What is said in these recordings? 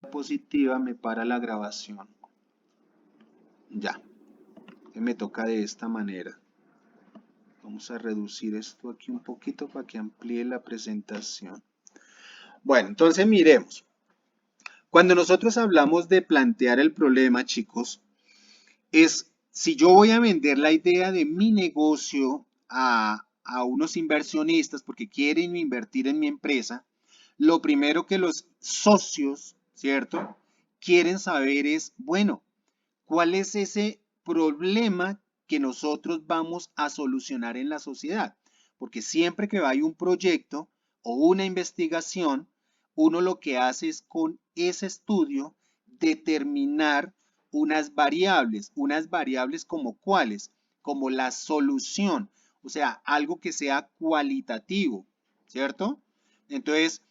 diapositiva me para la grabación. Ya, me toca de esta manera. Vamos a reducir esto aquí un poquito para que amplíe la presentación. Bueno, entonces miremos. Cuando nosotros hablamos de plantear el problema, chicos, es si yo voy a vender la idea de mi negocio a unos inversionistas porque quieren invertir en mi empresa, lo primero que los socios, ¿cierto? Quieren saber es, bueno, ¿cuál es ese problema que nosotros vamos a solucionar en la sociedad? Porque siempre que hay un proyecto o una investigación, uno lo que hace es con ese estudio determinar unas variables como cuáles, como la solución, o sea, algo que sea cualitativo, ¿cierto? Entonces,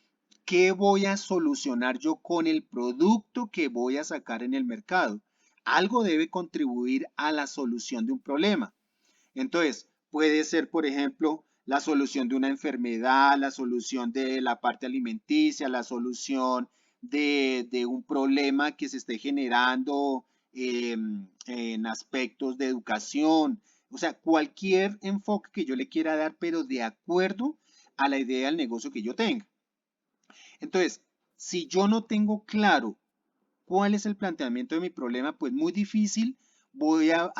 ¿qué voy a solucionar yo con el producto que voy a sacar en el mercado? Algo debe contribuir a la solución de un problema. Entonces, puede ser, por ejemplo, la solución de una enfermedad, la solución de la parte alimenticia, la solución de un problema que se esté generando en aspectos de educación. O sea, cualquier enfoque que yo le quiera dar, pero de acuerdo a la idea del negocio que yo tenga. Entonces, si yo no tengo claro cuál es el planteamiento de mi problema, pues muy difícil voy a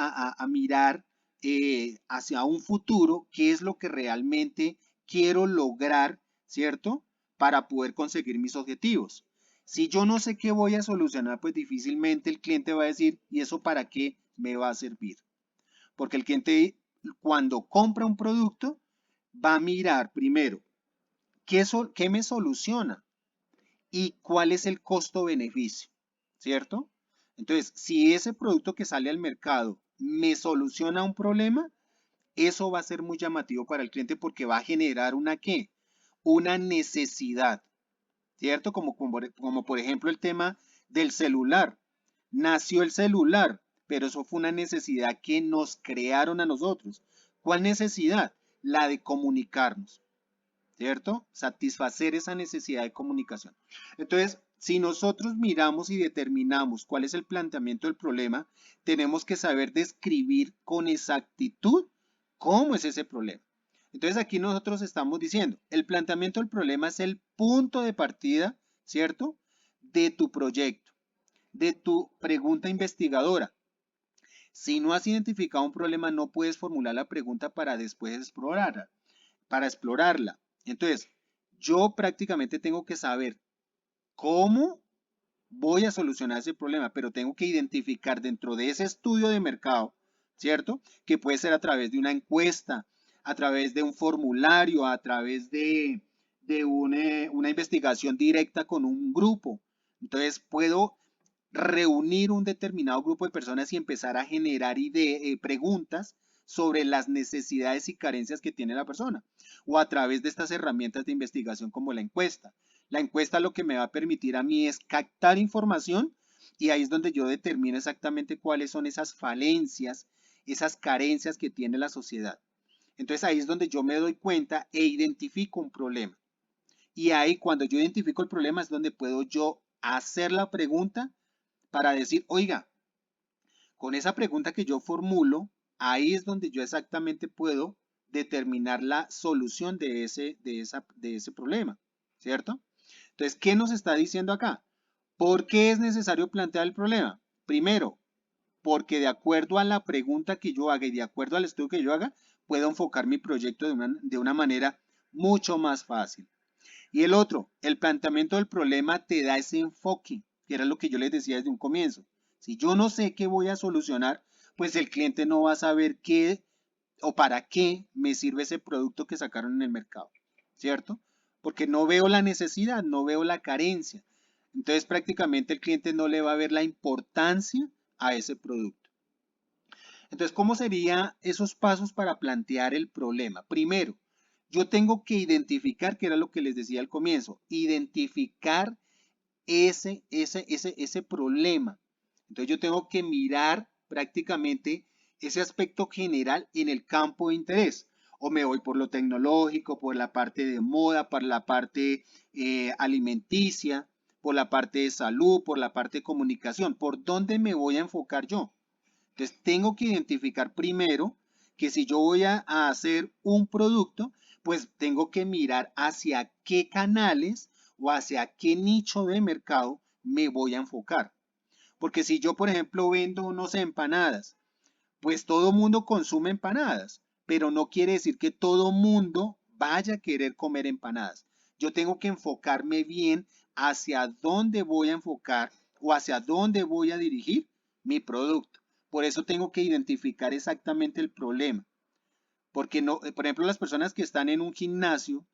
mirar hacia un futuro, qué es lo que realmente quiero lograr, ¿cierto? Para poder conseguir mis objetivos. Si yo no sé qué voy a solucionar, pues difícilmente el cliente va a decir, ¿y eso para qué me va a servir? Porque el cliente cuando compra un producto va a mirar primero, ¿qué me soluciona? Y cuál es el costo-beneficio, ¿cierto? Entonces, si ese producto que sale al mercado me soluciona un problema, eso va a ser muy llamativo para el cliente porque va a generar una ¿qué? Una necesidad, ¿cierto? Como por ejemplo el tema del celular. Nació el celular, pero eso fue una necesidad que nos crearon a nosotros. ¿Cuál necesidad? La de comunicarnos. ¿Cierto? Satisfacer esa necesidad de comunicación. Entonces, si nosotros miramos y determinamos cuál es el planteamiento del problema, tenemos que saber describir con exactitud cómo es ese problema. Entonces, aquí nosotros estamos diciendo, el planteamiento del problema es el punto de partida, ¿cierto? De tu proyecto, de tu pregunta investigadora. Si no has identificado un problema, no puedes formular la pregunta para después explorarla. Entonces, yo prácticamente tengo que saber cómo voy a solucionar ese problema, pero tengo que identificar dentro de ese estudio de mercado, ¿cierto? Que puede ser a través de una encuesta, a través de un formulario, a través de una investigación directa con un grupo. Entonces, puedo reunir un determinado grupo de personas y empezar a generar preguntas sobre las necesidades y carencias que tiene la persona o a través de estas herramientas de investigación como la encuesta. La encuesta lo que me va a permitir a mí es captar información y ahí es donde yo determino exactamente cuáles son esas falencias, esas carencias que tiene la sociedad. Entonces ahí es donde yo me doy cuenta e identifico un problema. Y ahí cuando yo identifico el problema es donde puedo yo hacer la pregunta para decir, oiga, con esa pregunta que yo formulo, ahí es donde yo exactamente puedo determinar la solución de ese problema, ¿cierto? Entonces, ¿qué nos está diciendo acá? ¿Por qué es necesario plantear el problema? Primero, porque de acuerdo a la pregunta que yo haga y de acuerdo al estudio que yo haga, puedo enfocar mi proyecto de una manera mucho más fácil. Y el otro, el planteamiento del problema te da ese enfoque, que era lo que yo les decía desde un comienzo. Si yo no sé qué voy a solucionar, pues el cliente no va a saber qué o para qué me sirve ese producto que sacaron en el mercado, ¿cierto? Porque no veo la necesidad, no veo la carencia. Entonces prácticamente el cliente no le va a ver la importancia a ese producto. Entonces, ¿cómo serían esos pasos para plantear el problema? Primero, yo tengo que identificar, que era lo que les decía al comienzo, identificar ese problema. Entonces, yo tengo que mirar prácticamente ese aspecto general en el campo de interés. O me voy por lo tecnológico, por la parte de moda, por la parte alimenticia, por la parte de salud, por la parte de comunicación. ¿Por dónde me voy a enfocar yo? Entonces, tengo que identificar primero que si yo voy a hacer un producto, pues tengo que mirar hacia qué canales o hacia qué nicho de mercado me voy a enfocar. Porque si yo, por ejemplo, vendo, unos empanadas, pues todo mundo consume empanadas, pero no quiere decir que todo mundo vaya a querer comer empanadas. Yo tengo que enfocarme bien hacia dónde voy a enfocar o hacia dónde voy a dirigir mi producto. Por eso tengo que identificar exactamente el problema. Porque no, por ejemplo, las personas que están en un gimnasio,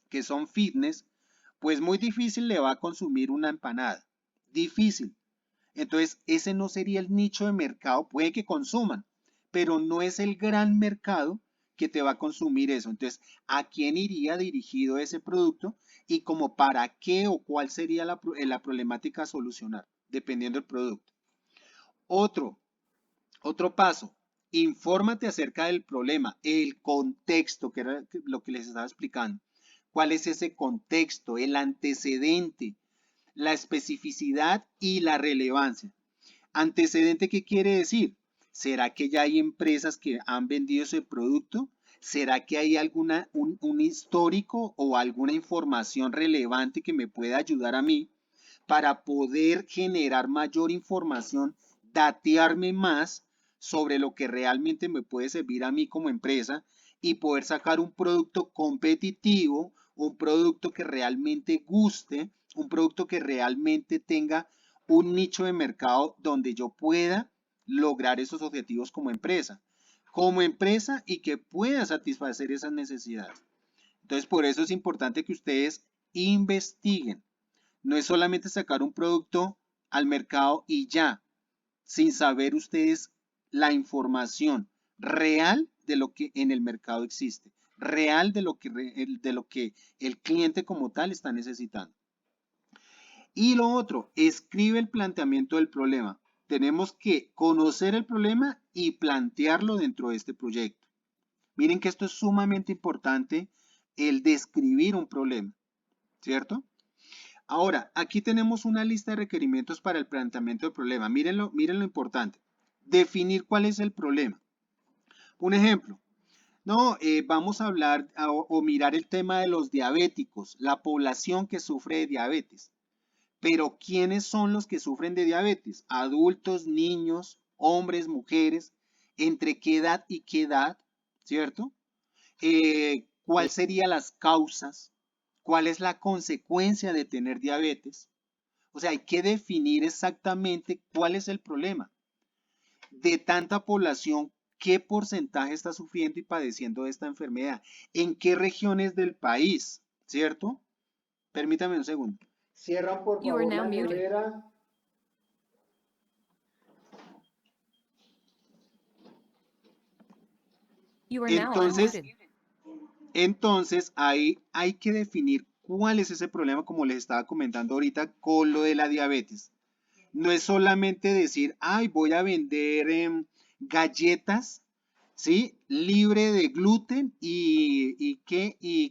que son fitness, pues muy difícil le va a consumir una empanada. Difícil. Entonces, ese no sería el nicho de mercado, puede que consuman, pero no es el gran mercado que te va a consumir eso. Entonces, ¿a quién iría dirigido ese producto? Y como para qué o cuál sería la problemática a solucionar, dependiendo del producto. Otro, otro paso, infórmate acerca del problema, el contexto, que era lo que les estaba explicando. ¿Cuál es ese contexto, el antecedente, la especificidad y la relevancia? ¿Antecedente qué quiere decir? ¿Será que ya hay empresas que han vendido ese producto? ¿Será que hay un histórico o alguna información relevante que me pueda ayudar a mí para poder generar mayor información, datearme más sobre lo que realmente me puede servir a mí como empresa y poder sacar un producto competitivo, un producto que realmente guste, un producto que realmente tenga un nicho de mercado donde yo pueda lograr esos objetivos como empresa y que pueda satisfacer esas necesidades. Entonces, por eso es importante que ustedes investiguen. No es solamente sacar un producto al mercado y ya, sin saber ustedes la información real de lo que en el mercado existe, real de lo que el cliente como tal está necesitando. Y lo otro, escribe el planteamiento del problema. Tenemos que conocer el problema y plantearlo dentro de este proyecto. Miren que esto es sumamente importante, el describir un problema, ¿cierto? Ahora, aquí tenemos una lista de requerimientos para el planteamiento del problema. Miren lo importante. Definir cuál es el problema. Un ejemplo. No, vamos a hablar o mirar el tema de los diabéticos, la población que sufre de diabetes. Pero ¿quiénes son los que sufren de diabetes? Adultos, niños, hombres, mujeres, entre qué edad y qué edad, ¿cierto? ¿Cuáles serían las causas? ¿Cuál es la consecuencia de tener diabetes? O sea, hay que definir exactamente cuál es el problema. De tanta población, ¿qué porcentaje está sufriendo y padeciendo de esta enfermedad? ¿En qué regiones del país? ¿Cierto? Permítame un segundo. Cierra por favor la nevera. Entonces ahí hay que definir cuál es ese problema, como les estaba comentando ahorita con lo de la diabetes. No es solamente decir, ay, voy a vender galletas, ¿sí? Libre de gluten y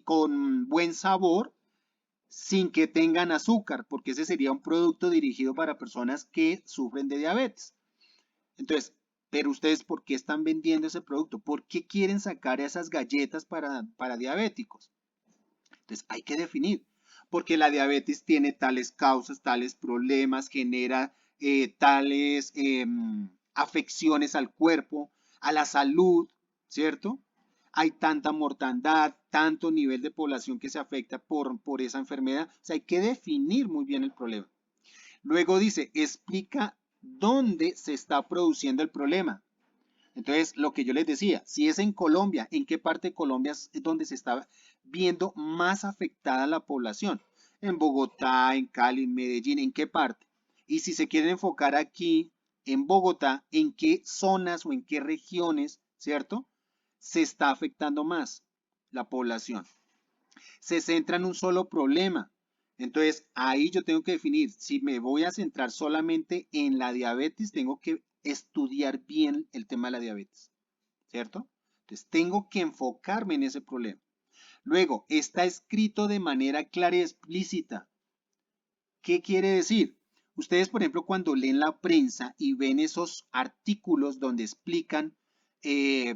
con buen sabor, sin que tengan azúcar, porque ese sería un producto dirigido para personas que sufren de diabetes. Entonces, pero ustedes, ¿por qué están vendiendo ese producto? ¿Por qué quieren sacar esas galletas para diabéticos? Entonces, hay que definir, porque la diabetes tiene tales causas, tales problemas, genera tales afecciones al cuerpo, a la salud, ¿cierto? Hay tanta mortandad, tanto nivel de población que se afecta por esa enfermedad. O sea, hay que definir muy bien el problema. Luego dice, explica dónde se está produciendo el problema. Entonces, lo que yo les decía, si es en Colombia, ¿en qué parte de Colombia es donde se está viendo más afectada la población? En Bogotá, en Cali, en Medellín, ¿en qué parte? Y si se quieren enfocar aquí en Bogotá, ¿en qué zonas o en qué regiones, cierto? Se está afectando más la población. Se centra en un solo problema. Entonces, ahí yo tengo que definir, si me voy a centrar solamente en la diabetes, tengo que estudiar bien el tema de la diabetes, ¿cierto? Entonces, tengo que enfocarme en ese problema. Luego, está escrito de manera clara y explícita. ¿Qué quiere decir? Ustedes, por ejemplo, cuando leen la prensa y ven esos artículos donde explican,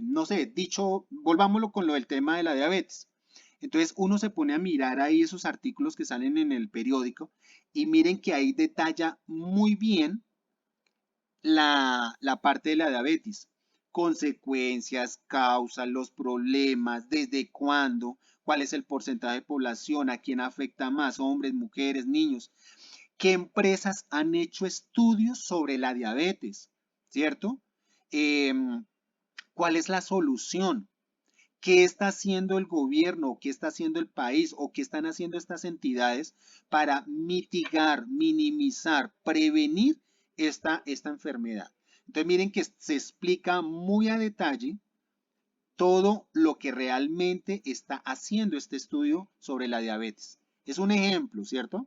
no sé, dicho, volvámoslo con lo del tema de la diabetes. Entonces uno se pone a mirar ahí esos artículos que salen en el periódico y miren que ahí detalla muy bien la parte de la diabetes, consecuencias, causas, los problemas, desde cuándo, cuál es el porcentaje de población, a quién afecta más, hombres, mujeres, niños, qué empresas han hecho estudios sobre la diabetes, ¿cierto? ¿Cuál es la solución? ¿Qué está haciendo el gobierno? ¿Qué está haciendo el país? ¿O qué están haciendo estas entidades para mitigar, minimizar, prevenir esta enfermedad? Entonces miren que se explica muy a detalle todo lo que realmente está haciendo este estudio sobre la diabetes. Es un ejemplo, ¿cierto?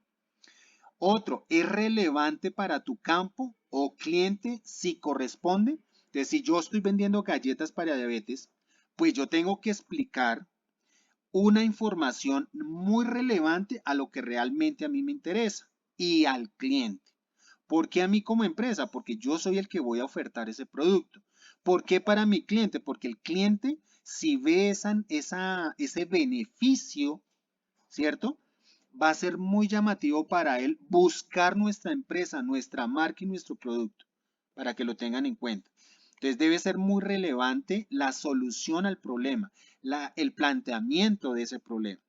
Otro, ¿es relevante para tu campo o cliente si corresponde? Entonces, si yo estoy vendiendo galletas para diabetes, pues yo tengo que explicar una información muy relevante a lo que realmente a mí me interesa y al cliente. ¿Por qué a mí como empresa? Porque yo soy el que voy a ofertar ese producto. ¿Por qué para mi cliente? Porque el cliente, si ve ese beneficio, ¿cierto? Va a ser muy llamativo para él buscar nuestra empresa, nuestra marca y nuestro producto, para que lo tengan en cuenta. Entonces debe ser muy relevante la solución al problema, el planteamiento de ese problema.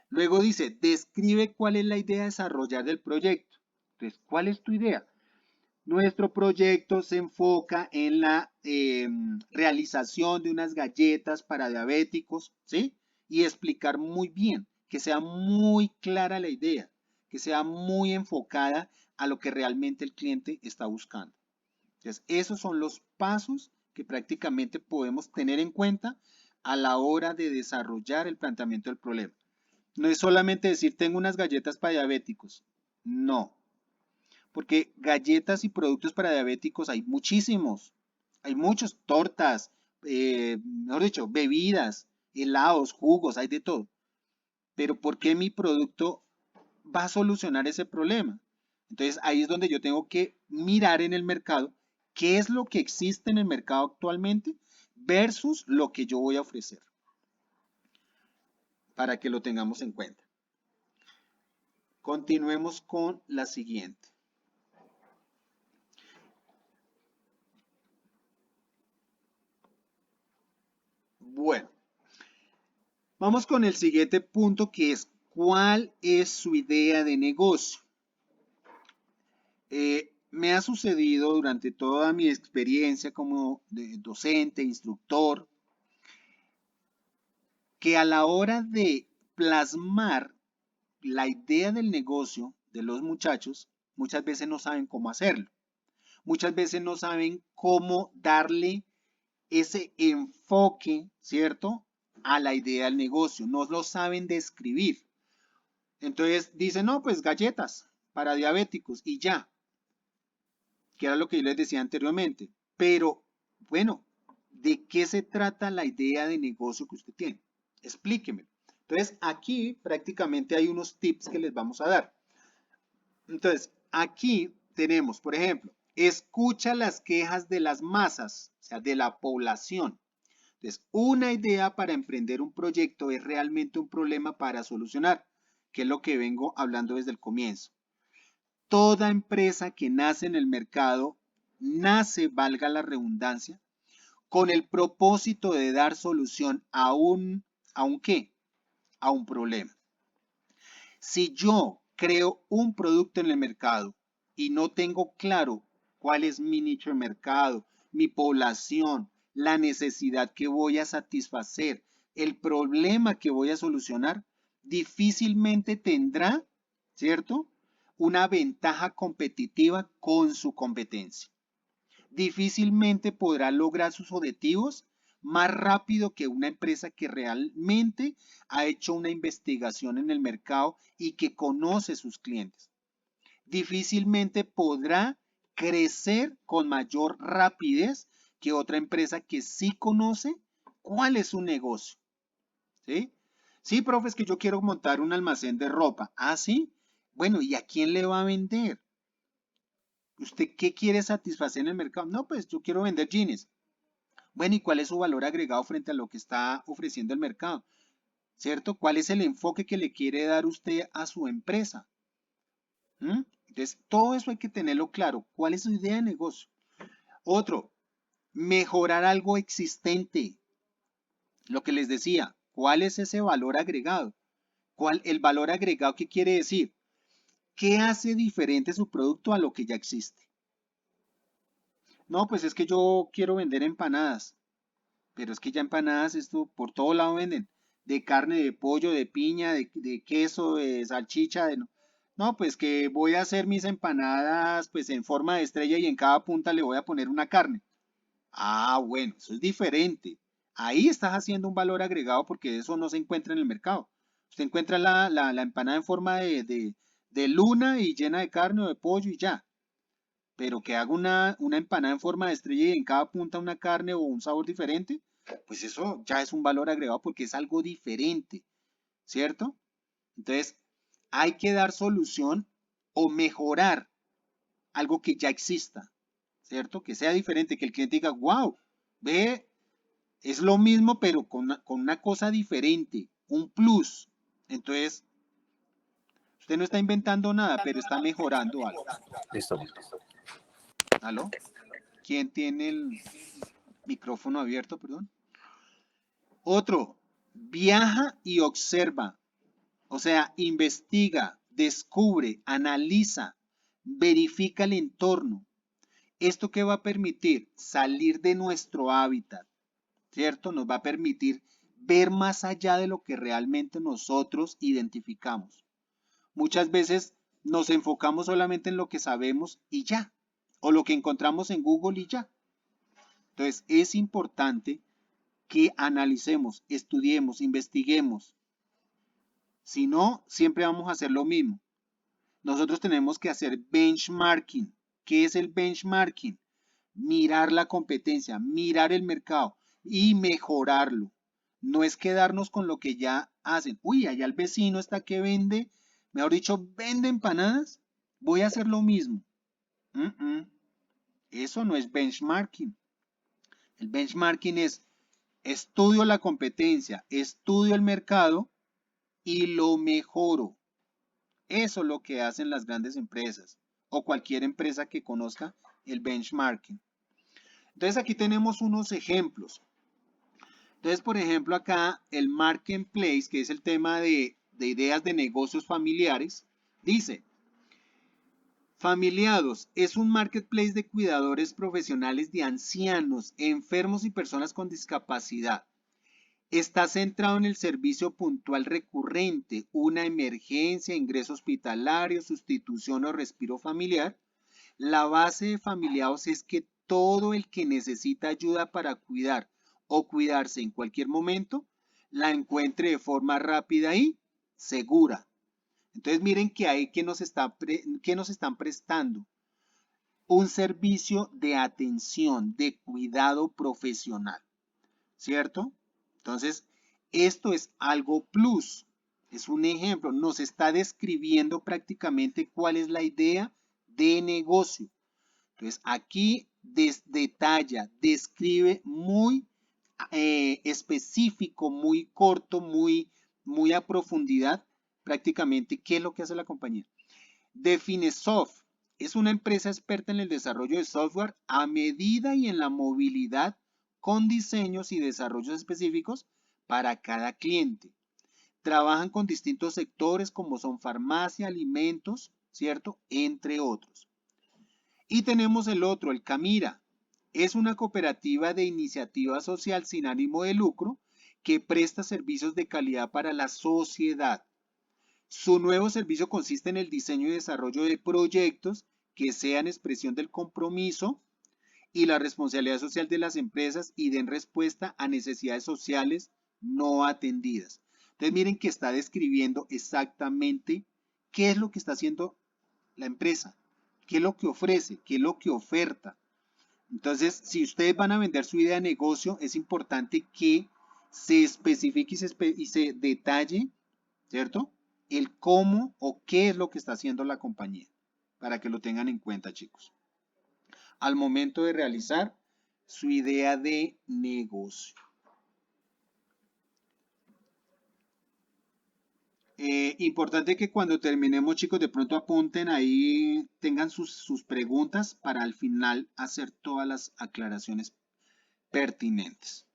Luego dice, describe cuál es la idea a desarrollar del proyecto. Entonces, ¿cuál es tu idea? Nuestro proyecto se enfoca en la realización de unas galletas para diabéticos, ¿sí? Y explicar muy bien, que sea muy clara la idea, que sea muy enfocada a lo que realmente el cliente está buscando. Entonces, esos son los pasos que prácticamente podemos tener en cuenta a la hora de desarrollar el planteamiento del problema. No es solamente decir, tengo unas galletas para diabéticos. No, porque galletas y productos para diabéticos hay muchísimos. Hay muchos, tortas, mejor dicho, bebidas, helados, jugos, hay de todo. Pero ¿por qué mi producto va a solucionar ese problema? Entonces ahí es donde yo tengo que mirar en el mercado qué es lo que existe en el mercado actualmente versus lo que yo voy a ofrecer, para que lo tengamos en cuenta. Continuemos con la siguiente. Bueno, vamos con el siguiente punto, que es ¿cuál es su idea de negocio? Me ha sucedido durante toda mi experiencia como docente, instructor, que a la hora de plasmar la idea del negocio de los muchachos, muchas veces no saben cómo hacerlo. Muchas veces no saben cómo darle ese enfoque, ¿cierto? A la idea del negocio. No lo saben describir. Entonces dicen, no, pues galletas para diabéticos y ya, que era lo que yo les decía anteriormente. Pero, bueno, ¿de qué se trata la idea de negocio que usted tiene? Explíqueme. Entonces, aquí prácticamente hay unos tips que les vamos a dar. Entonces, aquí tenemos, por ejemplo, escucha las quejas de las masas, o sea, de la población. Entonces, una idea para emprender un proyecto es realmente un problema para solucionar, que es lo que vengo hablando desde el comienzo. Toda empresa que nace en el mercado nace, valga la redundancia, con el propósito de dar solución ¿a un qué? A un problema. Si yo creo un producto en el mercado y no tengo claro cuál es mi nicho de mercado, mi población, la necesidad que voy a satisfacer, el problema que voy a solucionar, difícilmente tendrá, ¿cierto? Una ventaja competitiva con su competencia. Difícilmente podrá lograr sus objetivos más rápido que una empresa que realmente ha hecho una investigación en el mercado y que conoce sus clientes. Difícilmente podrá crecer con mayor rapidez que otra empresa que sí conoce cuál es su negocio. ¿Sí? Sí, profe, es que yo quiero montar un almacén de ropa. Ah, sí. Bueno, ¿y a quién le va a vender? ¿Usted qué quiere satisfacer en el mercado? No, pues yo quiero vender jeans. Bueno, ¿y cuál es su valor agregado frente a lo que está ofreciendo el mercado? ¿Cierto? ¿Cuál es el enfoque que le quiere dar usted a su empresa? ¿Mm? Entonces, todo eso hay que tenerlo claro. ¿Cuál es su idea de negocio? Otro, mejorar algo existente. Lo que les decía, ¿cuál es ese valor agregado? ¿Cuál el valor agregado qué quiere decir? ¿Qué hace diferente su producto a lo que ya existe? No, pues es que yo quiero vender empanadas, pero es que ya empanadas esto por todo lado venden, de carne, de pollo, de piña, de queso, de salchicha, de no. No, pues que voy a hacer mis empanadas pues en forma de estrella y en cada punta le voy a poner una carne. Ah, bueno, eso es diferente. Ahí estás haciendo un valor agregado porque eso no se encuentra en el mercado. Usted encuentra la empanada en forma de luna y llena de carne o de pollo y ya. Pero que haga una empanada en forma de estrella y en cada punta una carne o un sabor diferente, pues eso ya es un valor agregado porque es algo diferente, ¿cierto? Entonces, hay que dar solución o mejorar algo que ya exista, ¿cierto? Que sea diferente, que el cliente diga, wow, ve, es lo mismo, pero con una cosa diferente, un plus. Entonces, usted no está inventando nada, pero está mejorando algo. Listo. ¿Aló? ¿Quién tiene el micrófono abierto, perdón? Otro, viaja y observa, o sea, investiga, descubre, analiza, verifica el entorno. ¿Esto qué va a permitir? Salir de nuestro hábitat, ¿cierto? Nos va a permitir ver más allá de lo que realmente nosotros identificamos. Muchas veces nos enfocamos solamente en lo que sabemos y ya, o lo que encontramos en Google y ya. Entonces, es importante que analicemos, estudiemos, investiguemos. Si no, siempre vamos a hacer lo mismo. Nosotros tenemos que hacer benchmarking. ¿Qué es el benchmarking? Mirar la competencia, mirar el mercado y mejorarlo. No es quedarnos con lo que ya hacen. Uy, allá el vecino está que vende, mejor dicho, vende empanadas. Voy a hacer lo mismo. Eso no es benchmarking. El benchmarking es estudio la competencia, estudio el mercado y lo mejoro. Eso es lo que hacen las grandes empresas o cualquier empresa que conozca el benchmarking. Entonces aquí tenemos unos ejemplos. Entonces, por ejemplo, acá el marketplace, que es el tema de ideas de negocios familiares, dice, Familiados es un marketplace de cuidadores profesionales de ancianos, enfermos y personas con discapacidad. Está centrado en el servicio puntual recurrente, una emergencia, ingreso hospitalario, sustitución o respiro familiar. La base de Familiados es que todo el que necesita ayuda para cuidar o cuidarse en cualquier momento, la encuentre de forma rápida y segura. Entonces miren que ahí que nos están prestando un servicio de atención, de cuidado profesional, ¿cierto? Entonces, esto es algo plus, es un ejemplo, nos está describiendo prácticamente cuál es la idea de negocio. Entonces, aquí detalla, describe muy específico, muy corto, muy a profundidad, prácticamente qué es lo que hace la compañía. Definesoft es una empresa experta en el desarrollo de software a medida y en la movilidad con diseños y desarrollos específicos para cada cliente. Trabajan con distintos sectores como son farmacia, alimentos, ¿cierto? Entre otros. Y tenemos el otro, el Camira. Es una cooperativa de iniciativa social sin ánimo de lucro que presta servicios de calidad para la sociedad. Su nuevo servicio consiste en el diseño y desarrollo de proyectos que sean expresión del compromiso y la responsabilidad social de las empresas y den respuesta a necesidades sociales no atendidas. Entonces miren que está describiendo exactamente qué es lo que está haciendo la empresa, qué es lo que ofrece, qué es lo que oferta. Entonces, si ustedes van a vender su idea de negocio, es importante que se especifique y se detalle, ¿cierto? el cómo o qué es lo que está haciendo la compañía, para que lo tengan en cuenta, chicos, al momento de realizar su idea de negocio. Importante que cuando terminemos, chicos, de pronto apunten ahí, tengan sus preguntas para al final hacer todas las aclaraciones pertinentes.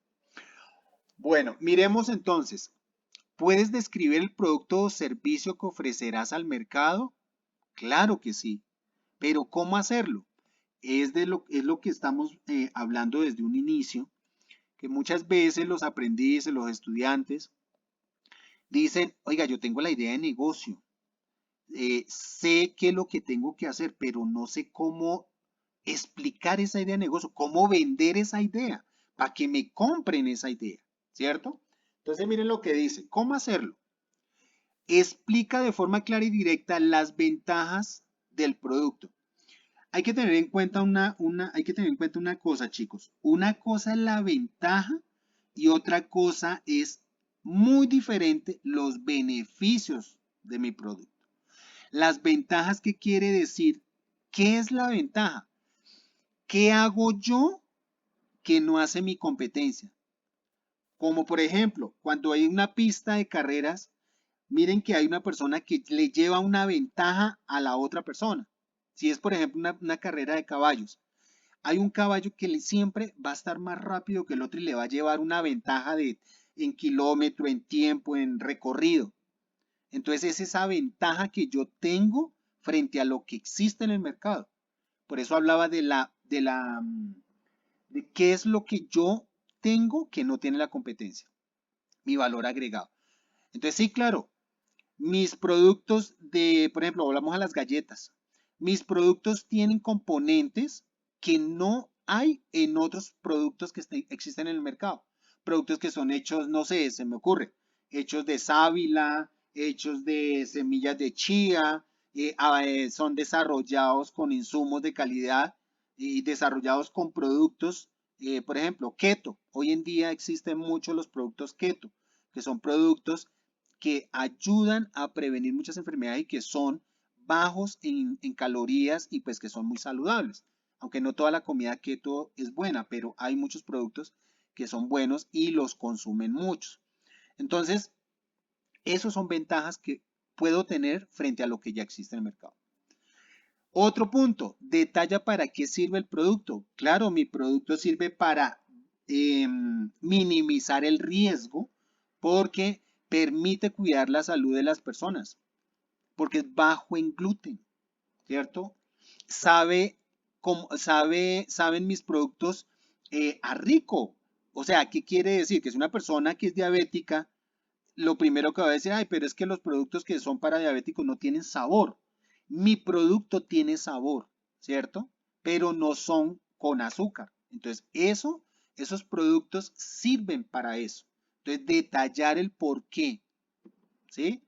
Bueno, miremos entonces. ¿Puedes describir el producto o servicio que ofrecerás al mercado? Claro que sí, pero ¿cómo hacerlo? Es lo que estamos hablando desde un inicio, que muchas veces los aprendices, los estudiantes, dicen, oiga, yo tengo la idea de negocio, sé qué es lo que tengo que hacer, pero no sé cómo explicar esa idea de negocio, cómo vender esa idea, para que me compren esa idea, ¿cierto? Entonces miren lo que dice, ¿cómo hacerlo? Explica de forma clara y directa las ventajas del producto. Hay que tener en cuenta hay que tener en cuenta una cosa, chicos. Una cosa es la ventaja y otra cosa es muy diferente los beneficios de mi producto. Las ventajas, ¿qué quiere decir? ¿Qué es la ventaja? ¿Qué hago yo que no hace mi competencia? Como por ejemplo, cuando hay una pista de carreras, miren que hay una persona que le lleva una ventaja a la otra persona. Si es por ejemplo una carrera de caballos, hay un caballo que siempre va a estar más rápido que el otro y le va a llevar una ventaja en kilómetro, en tiempo, en recorrido. Entonces es esa ventaja que yo tengo frente a lo que existe en el mercado. Por eso hablaba de qué es lo que yo tengo que no tiene la competencia, mi valor agregado. Entonces sí, claro, mis productos por ejemplo, hablamos a las galletas. Mis productos tienen componentes que no hay en otros productos que existen en el mercado. Productos que son hechos, no sé, se me ocurre, hechos de sábila, hechos de semillas de chía, son desarrollados con insumos de calidad y desarrollados con productos, por ejemplo, keto. Hoy en día existen muchos los productos keto, que son productos que ayudan a prevenir muchas enfermedades y que son bajos en calorías y pues que son muy saludables. Aunque no toda la comida keto es buena, pero hay muchos productos que son buenos y los consumen muchos. Entonces, esos son ventajas que puedo tener frente a lo que ya existe en el mercado. Otro punto, detalla para qué sirve el producto. Claro, mi producto sirve para minimizar el riesgo porque permite cuidar la salud de las personas, porque es bajo en gluten, ¿cierto? Saben mis productos a rico. O sea, ¿qué quiere decir? Que es una persona que es diabética, lo primero que va a decir, ay, pero es que los productos que son para diabéticos no tienen sabor. Mi producto tiene sabor, ¿cierto? Pero no son con azúcar. Entonces, esos productos sirven para eso. Entonces, detallar el por qué, ¿sí?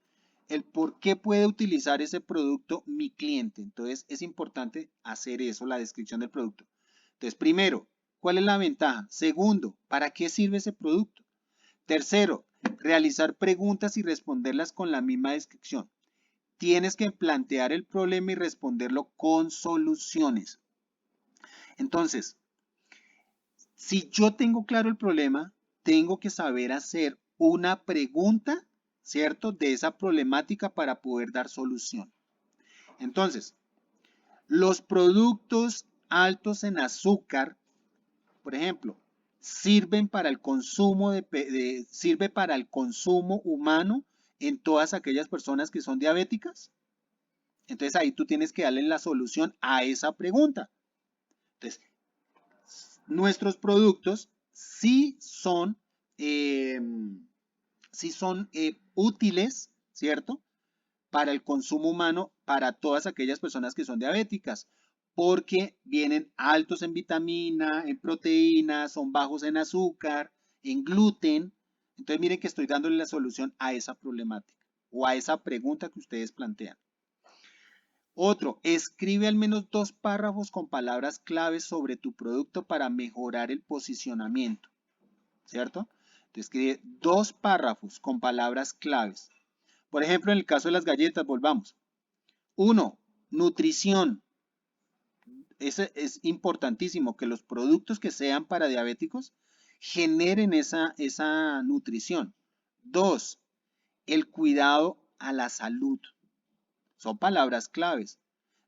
El por qué puede utilizar ese producto mi cliente. Entonces, es importante hacer eso, la descripción del producto. Entonces, primero, ¿cuál es la ventaja? Segundo, ¿para qué sirve ese producto? Tercero, realizar preguntas y responderlas con la misma descripción. Tienes que plantear el problema y responderlo con soluciones. Entonces, si yo tengo claro el problema, tengo que saber hacer una pregunta, ¿cierto? De esa problemática para poder dar solución. Entonces, los productos altos en azúcar, por ejemplo, sirven para el consumo sirve para el consumo humano en todas aquellas personas que son diabéticas. Entonces ahí tú tienes que darle la solución a esa pregunta. Entonces, nuestros productos eh, sí son útiles, ¿cierto? Para el consumo humano, para todas aquellas personas que son diabéticas, porque vienen altos en vitamina, en proteínas, son bajos en azúcar, en gluten. Entonces miren que estoy dándole la solución a esa problemática o a esa pregunta que ustedes plantean. Otro, escribe al menos 2 párrafos con palabras claves sobre tu producto para mejorar el posicionamiento, ¿cierto? Entonces escribe 2 párrafos con palabras claves. Por ejemplo, en el caso de las galletas, volvamos. 1. Nutrición. Es importantísimo que los productos que sean para diabéticos generen esa nutrición. 2. El cuidado a la salud. Son palabras claves.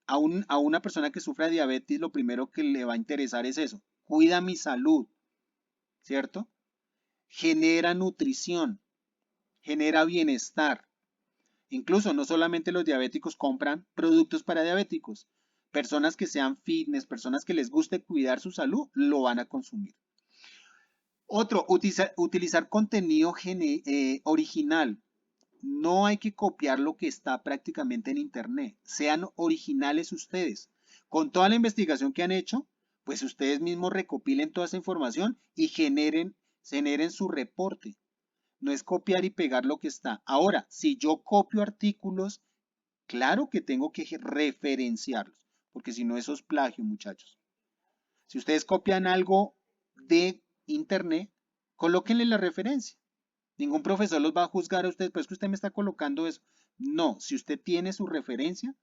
A una persona que sufra de diabetes, lo primero que le va a interesar es eso. Cuida mi salud, ¿cierto? Genera nutrición, genera bienestar. Incluso no solamente los diabéticos compran productos para diabéticos. Personas que sean fitness, personas que les guste cuidar su salud, lo van a consumir. Otro, utilizar contenido original. No hay que copiar lo que está prácticamente en internet. Sean originales ustedes. Con toda la investigación que han hecho, pues ustedes mismos recopilen toda esa información y generen su reporte. No es copiar y pegar lo que está. Ahora, si yo copio artículos, claro que tengo que referenciarlos, porque si no, eso es plagio, muchachos. Si ustedes copian algo de internet, colóquenle la referencia. Ningún profesor los va a juzgar a ustedes, pues que usted me está colocando eso. No, si usted tiene su referencia,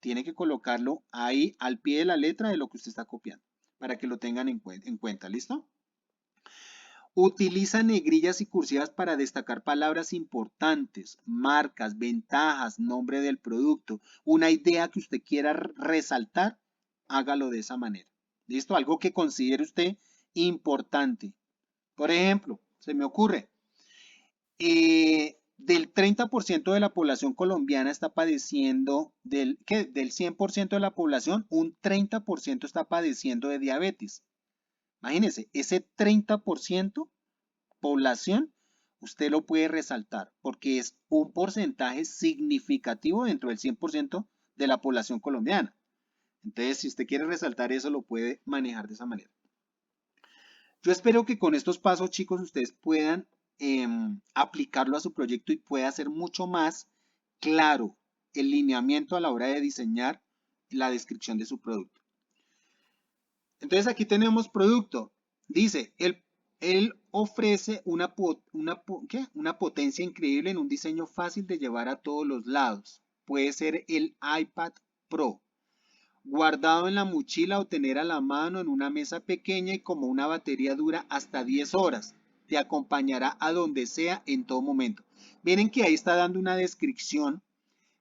tiene que colocarlo ahí al pie de la letra de lo que usted está copiando, para que lo tengan en cuenta, ¿listo? Utiliza negrillas y cursivas para destacar palabras importantes, marcas, ventajas, nombre del producto, una idea que usted quiera resaltar, hágalo de esa manera. ¿Listo? Algo que considere usted importante. Por ejemplo, se me ocurre, del 30% de la población colombiana está padeciendo, del 100% de la población, un 30% está padeciendo de diabetes. Imagínense, ese 30% población, usted lo puede resaltar porque es un porcentaje significativo dentro del 100% de la población colombiana. Entonces, si usted quiere resaltar eso, lo puede manejar de esa manera. Yo espero que con estos pasos, chicos, ustedes puedan aplicarlo a su proyecto y pueda ser mucho más claro el lineamiento a la hora de diseñar la descripción de su producto. Entonces aquí tenemos producto. Dice, él ofrece una potencia increíble en un diseño fácil de llevar a todos los lados. Puede ser el iPad Pro. Guardado en la mochila o tener a la mano en una mesa pequeña y como una batería dura hasta 10 horas. Te acompañará a donde sea en todo momento. Miren que ahí está dando una descripción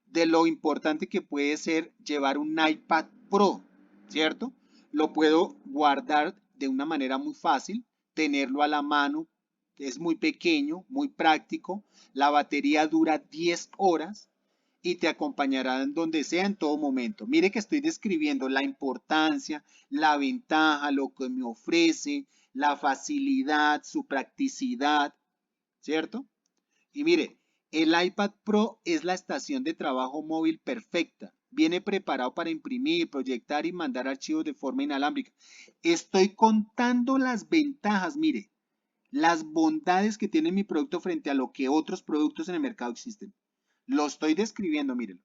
de lo importante que puede ser llevar un iPad Pro, ¿cierto? Lo puedo guardar de una manera muy fácil, tenerlo a la mano, es muy pequeño, muy práctico, la batería dura 10 horas y te acompañará en donde sea en todo momento. Mire que estoy describiendo la importancia, la ventaja, lo que me ofrece, la facilidad, su practicidad, ¿cierto? Y mire, el iPad Pro es la estación de trabajo móvil perfecta. Viene preparado para imprimir, proyectar y mandar archivos de forma inalámbrica. Estoy contando las ventajas, mire, las bondades que tiene mi producto frente a lo que otros productos en el mercado existen. Lo estoy describiendo, mírenlo.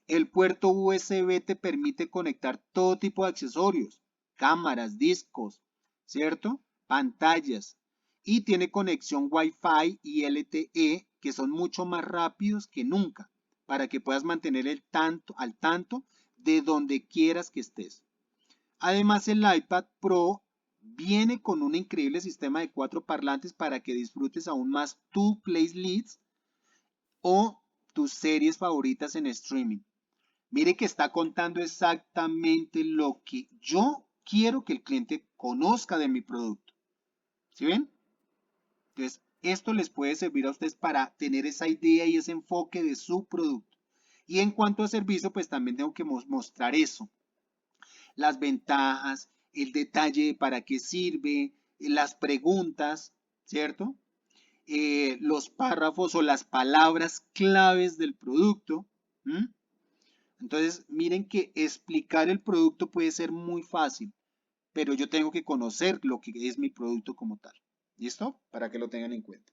El puerto USB te permite conectar todo tipo de accesorios, cámaras, discos, ¿cierto? Pantallas. Y tiene conexión Wi-Fi y LTE que son mucho más rápidos que nunca para que puedas mantener al tanto de donde quieras que estés. Además, el iPad Pro viene con un increíble sistema de 4 parlantes para que disfrutes aún más tu playlist o tus series favoritas en streaming. Mire que está contando exactamente lo que yo quiero que el cliente conozca de mi producto. ¿Sí ven? Entonces, esto les puede servir a ustedes para tener esa idea y ese enfoque de su producto. Y en cuanto a servicio, pues también tengo que mostrar eso. Las ventajas, el detalle de para qué sirve, las preguntas, ¿cierto? Los párrafos o las palabras claves del producto. Entonces, miren que explicar el producto puede ser muy fácil, pero yo tengo que conocer lo que es mi producto como tal. ¿Listo? Para que lo tengan en cuenta.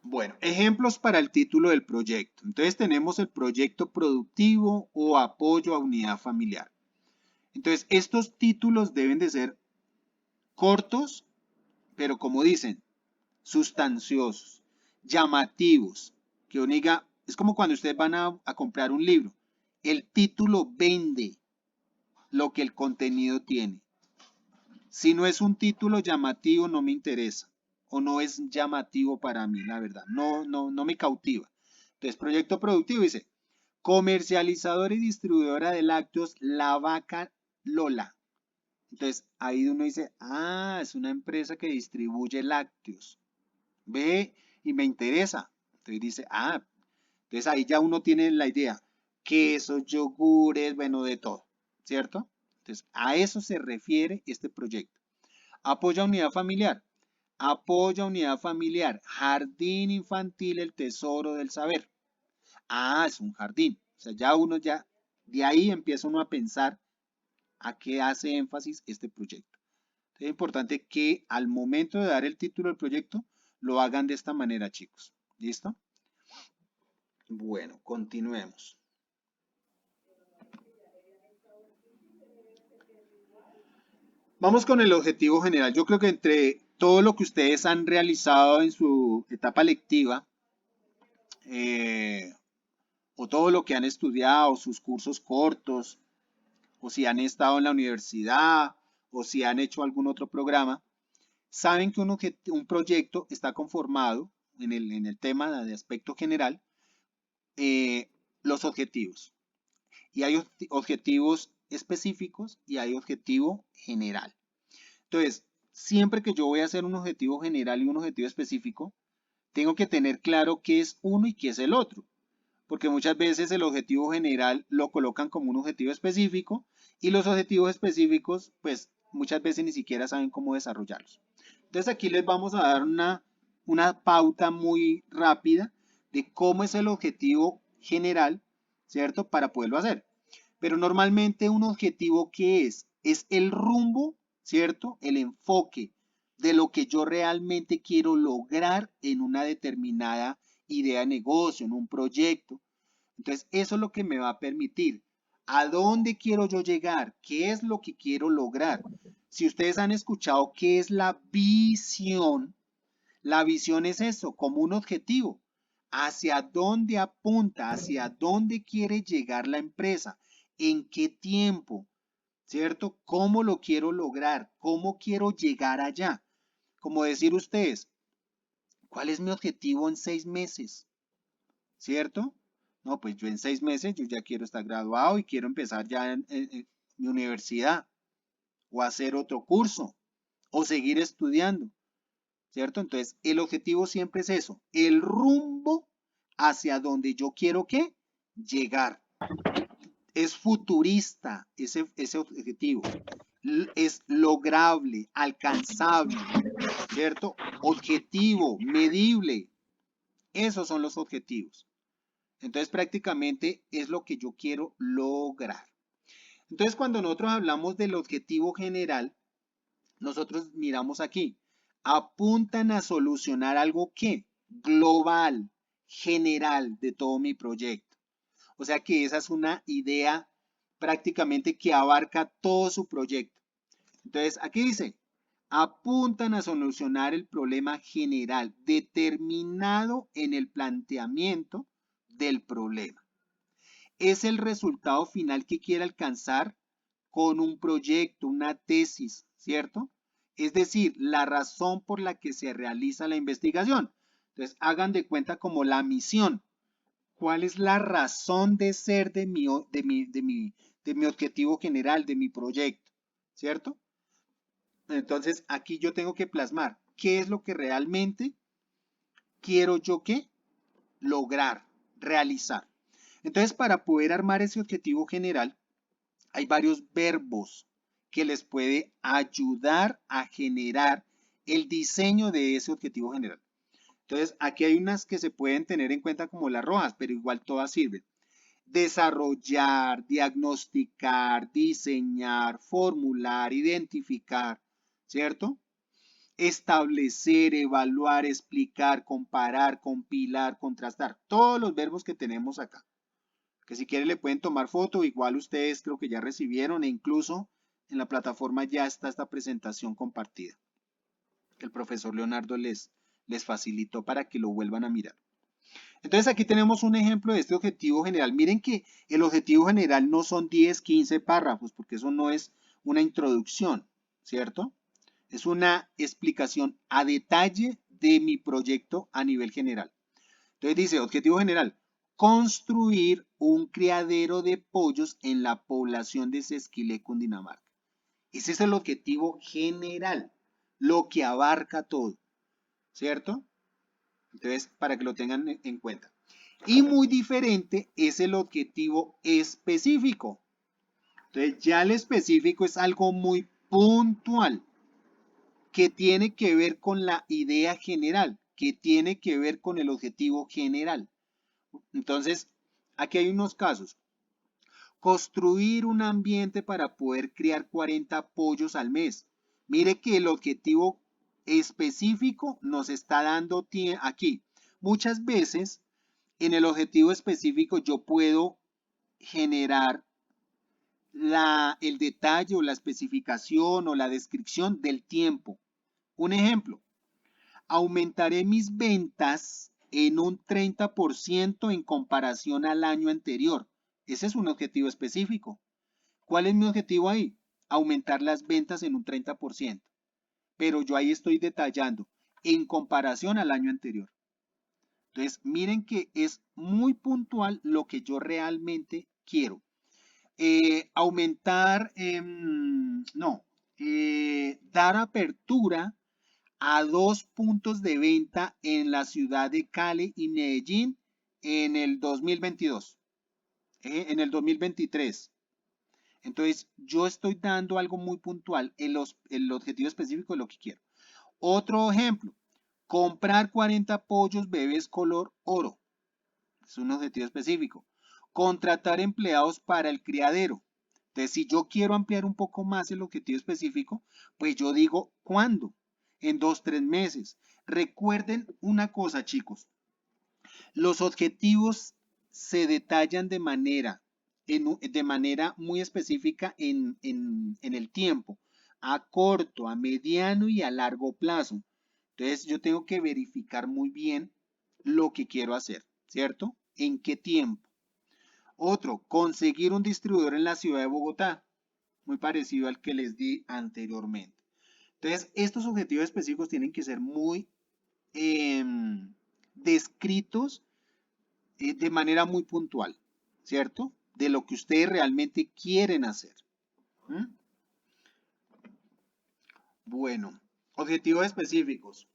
Bueno, ejemplos para el título del proyecto. Entonces tenemos el proyecto productivo o apoyo a unidad familiar. Entonces, estos títulos deben de ser cortos, pero como dicen, sustanciosos, llamativos, que uno diga, es como cuando ustedes van a comprar un libro, el título vende lo que el contenido tiene. Si no es un título llamativo, no me interesa o no es llamativo para mí, la verdad, no me cautiva. Entonces, proyecto productivo dice, comercializadora y distribuidora de lácteos, La Vaca Lola. Entonces, ahí uno dice, ah, es una empresa que distribuye lácteos. Ve y me interesa. Entonces dice, ah, entonces ahí ya uno tiene la idea. Quesos, yogures, bueno, de todo, ¿cierto? Entonces, a eso se refiere este proyecto. Apoya unidad familiar. Apoya unidad familiar. Jardín infantil, el tesoro del saber. Ah, es un jardín. O sea, ya uno ya, de ahí empieza uno a pensar a qué hace énfasis este proyecto. Es importante que al momento de dar el título del proyecto lo hagan de esta manera, chicos. ¿Listo? Bueno, continuemos. Vamos con el objetivo general. Yo creo que entre todo lo que ustedes han realizado en su etapa lectiva, eh, o todo lo que han estudiado, sus cursos cortos, o si han estado en la universidad, o si han hecho algún otro programa, saben que un proyecto está conformado en el tema de aspecto general, eh, los objetivos. Y hay objetivos específicos y hay objetivo general. Entonces, siempre que yo voy a hacer un objetivo general y un objetivo específico, tengo que tener claro qué es uno y qué es el otro. Porque muchas veces el objetivo general lo colocan como un objetivo específico y los objetivos específicos, pues muchas veces ni siquiera saben cómo desarrollarlos. Entonces aquí les vamos a dar una pauta muy rápida de cómo es el objetivo general, ¿cierto? Para poderlo hacer. Pero normalmente un objetivo, ¿qué es? Es el rumbo, ¿cierto? El enfoque de lo que yo realmente quiero lograr en una determinada idea de negocio, en un proyecto. Entonces, eso es lo que me va a permitir. ¿A dónde quiero yo llegar? ¿Qué es lo que quiero lograr? Si ustedes han escuchado qué es la visión es eso, como un objetivo. ¿Hacia dónde apunta? ¿Hacia dónde quiere llegar la empresa? ¿En qué tiempo? ¿Cierto? ¿Cómo lo quiero lograr? ¿Cómo quiero llegar allá? Como decir ustedes, ¿cuál es mi objetivo en 6 meses? ¿Cierto? No, pues yo en 6 meses yo ya quiero estar graduado y quiero empezar ya en mi universidad o hacer otro curso o seguir estudiando, ¿cierto? Entonces, el objetivo siempre es eso, el rumbo hacia donde yo quiero que llegar. Es futurista ese objetivo, es lograble, alcanzable, ¿cierto? Objetivo, medible. Esos son los objetivos. Entonces prácticamente es lo que yo quiero lograr. Entonces cuando nosotros hablamos del objetivo general, nosotros miramos aquí, apuntan a solucionar algo que global, general de todo mi proyecto. O sea que esa es una idea prácticamente que abarca todo su proyecto. Entonces aquí dice, apuntan a solucionar el problema general determinado en el planteamiento del problema. Es el resultado final que quiere alcanzar con un proyecto, una tesis, ¿cierto? Es decir, la razón por la que se realiza la investigación. Entonces, hagan de cuenta como la misión. ¿Cuál es la razón de ser de mi objetivo general, de mi proyecto? ¿Cierto? Entonces, aquí yo tengo que plasmar qué es lo que realmente quiero yo que lograr, realizar. Entonces, para poder armar ese objetivo general, hay varios verbos que les puede ayudar a generar el diseño de ese objetivo general. Entonces, aquí hay unas que se pueden tener en cuenta como las rojas, pero igual todas sirven. Desarrollar, diagnosticar, diseñar, formular, identificar, ¿cierto? Establecer, evaluar, explicar, comparar, compilar, contrastar. Todos los verbos que tenemos acá. Que si quieren le pueden tomar foto, igual ustedes creo que ya recibieron e incluso en la plataforma ya está esta presentación compartida que el profesor Leonardo les les facilitó para que lo vuelvan a mirar. Entonces aquí tenemos un ejemplo de este objetivo general. Miren que el objetivo general no son 10, 15 párrafos, porque eso no es una introducción, ¿cierto? Es una explicación a detalle de mi proyecto a nivel general. Entonces dice, objetivo general, construir un criadero de pollos en la población de Sesquilé, Cundinamarca. Ese es el objetivo general, lo que abarca todo, ¿cierto? Entonces, para que lo tengan en cuenta. Y muy diferente es el objetivo específico. Entonces, ya el específico es algo muy puntual, que tiene que ver con la idea general, que tiene que ver con el objetivo general. Entonces, aquí hay unos casos. Construir un ambiente para poder criar 40 pollos al mes. Mire que el objetivo específico nos está dando aquí. Muchas veces en el objetivo específico yo puedo generar el detalle o la especificación o la descripción del tiempo. Un ejemplo, aumentaré mis ventas en un 30% en comparación al año anterior. Ese es un objetivo específico. ¿Cuál es mi objetivo ahí? Aumentar las ventas en un 30%. Pero yo ahí estoy detallando en comparación al año anterior. Entonces, miren que es muy puntual lo que yo realmente quiero. Aumentar, dar apertura a 2 puntos de venta en la ciudad de Cali y Medellín en el 2022, en el 2023. Entonces, yo estoy dando algo muy puntual, el objetivo específico de lo que quiero. Otro ejemplo, comprar 40 pollos bebés color oro. Es un objetivo específico. Contratar empleados para el criadero. Entonces, si yo quiero ampliar un poco más el objetivo específico, pues yo digo, ¿cuándo? En 2, 3 meses. Recuerden una cosa, chicos. Los objetivos se detallan de manera muy específica en el tiempo, a corto, a mediano y a largo plazo. Entonces yo tengo que verificar muy bien lo que quiero hacer, ¿cierto? ¿En qué tiempo? Otro, conseguir un distribuidor en la ciudad de Bogotá, muy parecido al que les di anteriormente. Entonces, estos objetivos específicos tienen que ser muy descritos de manera muy puntual, ¿cierto? De lo que ustedes realmente quieren hacer. ¿Mm? Bueno, objetivos específicos.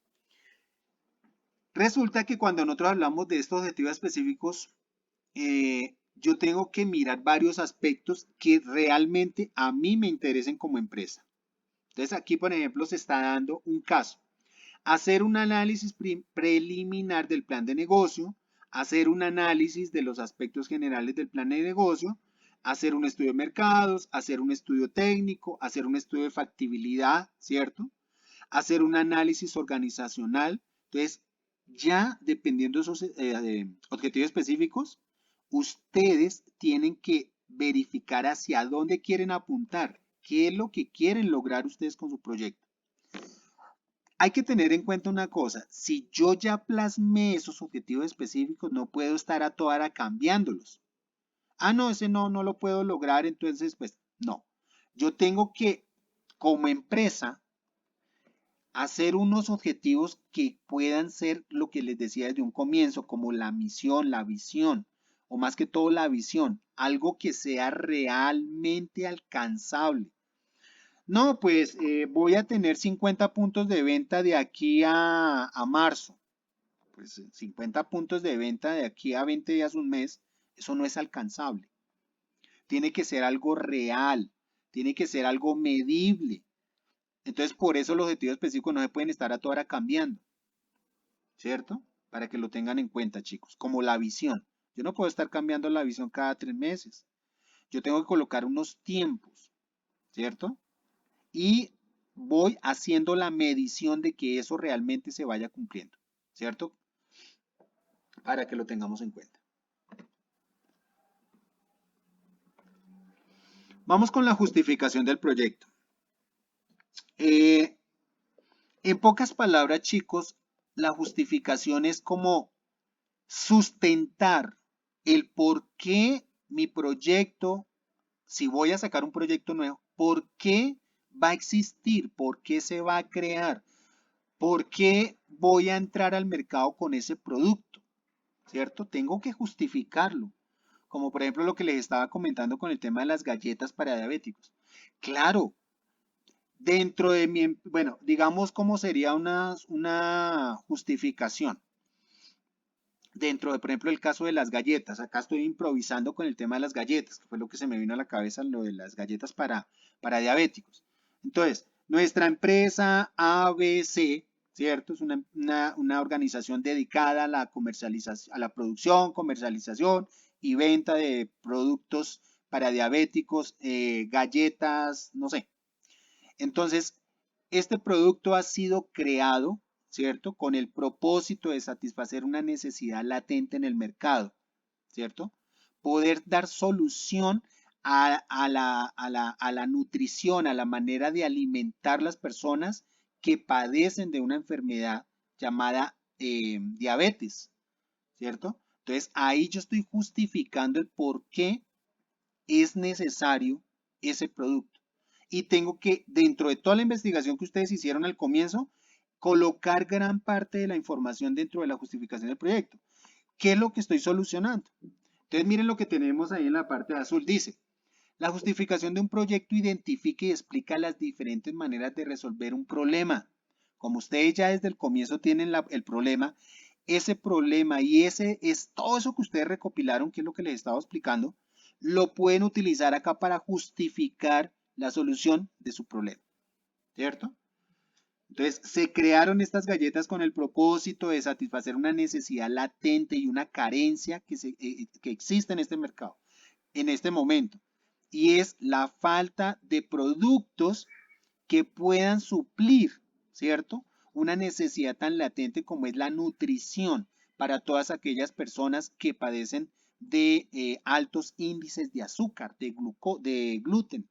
Resulta que cuando nosotros hablamos de estos objetivos específicos, yo tengo que mirar varios aspectos que realmente a mí me interesen como empresa. Entonces aquí, por ejemplo, se está dando un caso. Hacer un análisis preliminar del plan de negocio, hacer un análisis de los aspectos generales del plan de negocio, hacer un estudio de mercados, hacer un estudio técnico, hacer un estudio de factibilidad, ¿cierto? Hacer un análisis organizacional. Entonces, ya dependiendo de esos objetivos específicos, ustedes tienen que verificar hacia dónde quieren apuntar, qué es lo que quieren lograr ustedes con su proyecto. Hay que tener en cuenta una cosa, si yo ya plasmé esos objetivos específicos, no puedo estar a toda hora cambiándolos. Ah, no, ese no lo puedo lograr, entonces, pues, no. Yo tengo que, como empresa, hacer unos objetivos que puedan ser lo que les decía desde un comienzo, como la misión, la visión, o más que todo la visión, algo que sea realmente alcanzable. No, pues voy a tener 50 puntos de venta de aquí a marzo. Pues 50 puntos de venta de aquí a 20 días, un mes, eso no es alcanzable. Tiene que ser algo real, tiene que ser algo medible. Entonces, por eso los objetivos específicos no se pueden estar a toda hora cambiando, ¿cierto? Para que lo tengan en cuenta, chicos, como la visión. Yo no puedo estar cambiando la visión cada 3 meses. Yo tengo que colocar unos tiempos, ¿cierto? Y voy haciendo la medición de que eso realmente se vaya cumpliendo, ¿cierto? Para que lo tengamos en cuenta. Vamos con la justificación del proyecto. En pocas palabras, chicos, la justificación es como sustentar el por qué mi proyecto, si voy a sacar un proyecto nuevo, por qué va a existir, por qué se va a crear, por qué voy a entrar al mercado con ese producto, ¿cierto? Tengo que justificarlo. Como por ejemplo lo que les estaba comentando con el tema de las galletas para diabéticos. Claro, dentro de mi, bueno, digamos cómo sería una justificación. Dentro de, por ejemplo, el caso de las galletas. Acá estoy improvisando con el tema de las galletas, que fue lo que se me vino a la cabeza, lo de las galletas para diabéticos. Entonces, nuestra empresa ABC, ¿cierto? Es una organización dedicada a la comercialización, a la producción, comercialización y venta de productos para diabéticos, galletas, no sé. Entonces, este producto ha sido creado, ¿cierto? Con el propósito de satisfacer una necesidad latente en el mercado, ¿cierto? Poder dar solución a la nutrición, a la manera de alimentar las personas que padecen de una enfermedad llamada diabetes, ¿cierto? Entonces, ahí yo estoy justificando el por qué es necesario ese producto. Y tengo que, dentro de toda la investigación que ustedes hicieron al comienzo, colocar gran parte de la información dentro de la justificación del proyecto. ¿Qué es lo que estoy solucionando? Entonces miren lo que tenemos ahí en la parte de azul. Dice, la justificación de un proyecto identifica y explica las diferentes maneras de resolver un problema. Como ustedes ya desde el comienzo tienen el problema, ese problema y ese es todo eso que ustedes recopilaron, que es lo que les estaba explicando, lo pueden utilizar acá para justificar la solución de su problema, ¿cierto? Entonces, se crearon estas galletas con el propósito de satisfacer una necesidad latente y una carencia que existe en este mercado, en este momento, y es la falta de productos que puedan suplir, ¿cierto? Una necesidad tan latente como es la nutrición para todas aquellas personas que padecen de altos índices de azúcar, de gluten,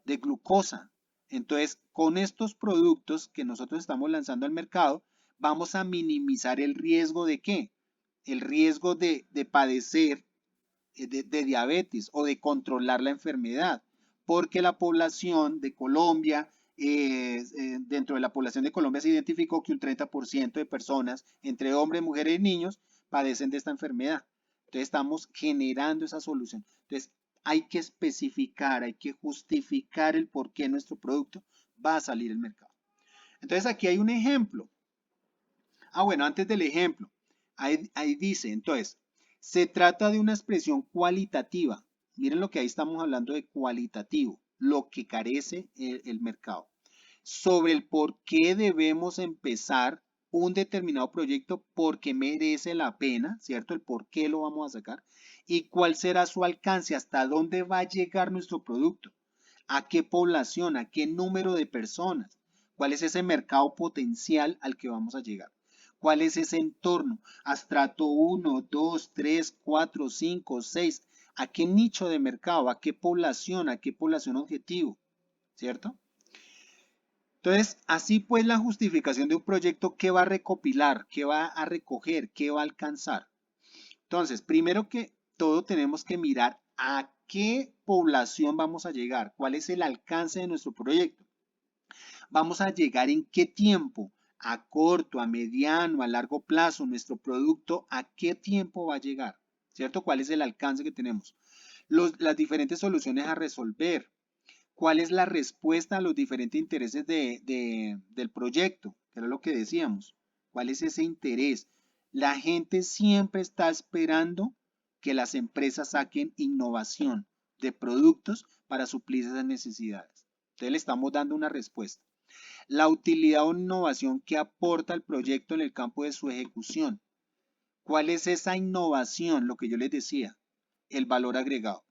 de glucosa. Entonces, con estos productos que nosotros estamos lanzando al mercado, vamos a minimizar el riesgo de ¿qué? El riesgo de padecer de diabetes o de controlar la enfermedad, porque la población de Colombia, dentro de la población de Colombia se identificó que un 30% de personas, entre hombres, mujeres y niños, padecen de esta enfermedad. Entonces estamos generando esa solución. Entonces hay que especificar, hay que justificar el por qué nuestro producto va a salir al mercado. Entonces aquí hay un ejemplo. Bueno, antes del ejemplo, ahí dice, entonces, se trata de una expresión cualitativa. Miren lo que ahí estamos hablando de cualitativo, lo que carece el mercado. Sobre el por qué debemos empezar un determinado proyecto, porque merece la pena, ¿cierto? El por qué lo vamos a sacar y cuál será su alcance, hasta dónde va a llegar nuestro producto, a qué población, a qué número de personas, cuál es ese mercado potencial al que vamos a llegar. ¿Cuál es ese entorno? Astrato 1, 2, 3, 4, 5, 6. ¿A qué nicho de mercado? ¿A qué población? ¿A qué población objetivo? ¿Cierto? Entonces, así pues la justificación de un proyecto, ¿qué va a recopilar? ¿Qué va a recoger? ¿Qué va a alcanzar? Entonces, primero que todo tenemos que mirar a qué población vamos a llegar, cuál es el alcance de nuestro proyecto. Vamos a llegar en qué tiempo, a corto, a mediano, a largo plazo, nuestro producto, a qué tiempo va a llegar, ¿cierto? ¿Cuál es el alcance que tenemos? Las diferentes soluciones a resolver. ¿Cuál es la respuesta a los diferentes intereses del proyecto? Que era lo que decíamos. ¿Cuál es ese interés? La gente siempre está esperando que las empresas saquen innovación de productos para suplir esas necesidades. Entonces le estamos dando una respuesta. La utilidad o innovación que aporta el proyecto en el campo de su ejecución. ¿Cuál es esa innovación? Lo que yo les decía, el valor agregado.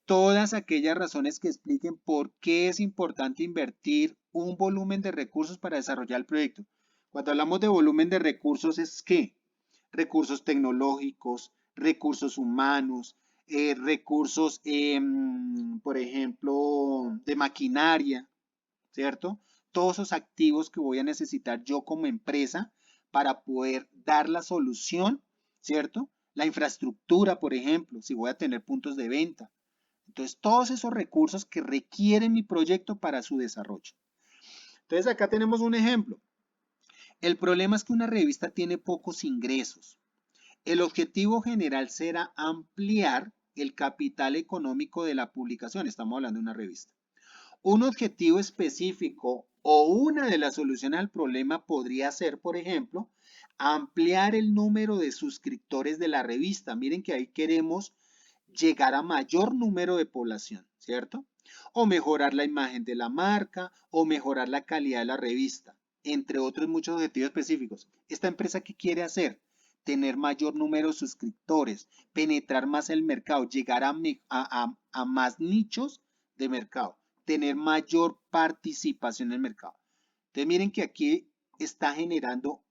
Todas aquellas razones que expliquen por qué es importante invertir un volumen de recursos para desarrollar el proyecto. Cuando hablamos de volumen de recursos es ¿qué? Recursos tecnológicos, recursos humanos, recursos, por ejemplo, de maquinaria, ¿cierto? todos esos activos que voy a necesitar yo como empresa para poder dar la solución, ¿cierto? La infraestructura, por ejemplo, si voy a tener puntos de venta. Entonces, todos esos recursos que requiere mi proyecto para su desarrollo. Entonces, acá tenemos un ejemplo. El problema es que una revista tiene pocos ingresos. El objetivo general será ampliar el capital económico de la publicación. Estamos hablando de una revista. Un objetivo específico o una de las soluciones al problema podría ser, por ejemplo, ampliar el número de suscriptores de la revista. Miren que ahí queremos llegar a mayor número de población, ¿cierto? O mejorar la imagen de la marca, o mejorar la calidad de la revista, entre otros muchos objetivos específicos. ¿Esta empresa qué quiere hacer? Tener mayor número de suscriptores, penetrar más el mercado, llegar a más nichos de mercado, tener mayor participación en el mercado. Entonces miren que aquí está generando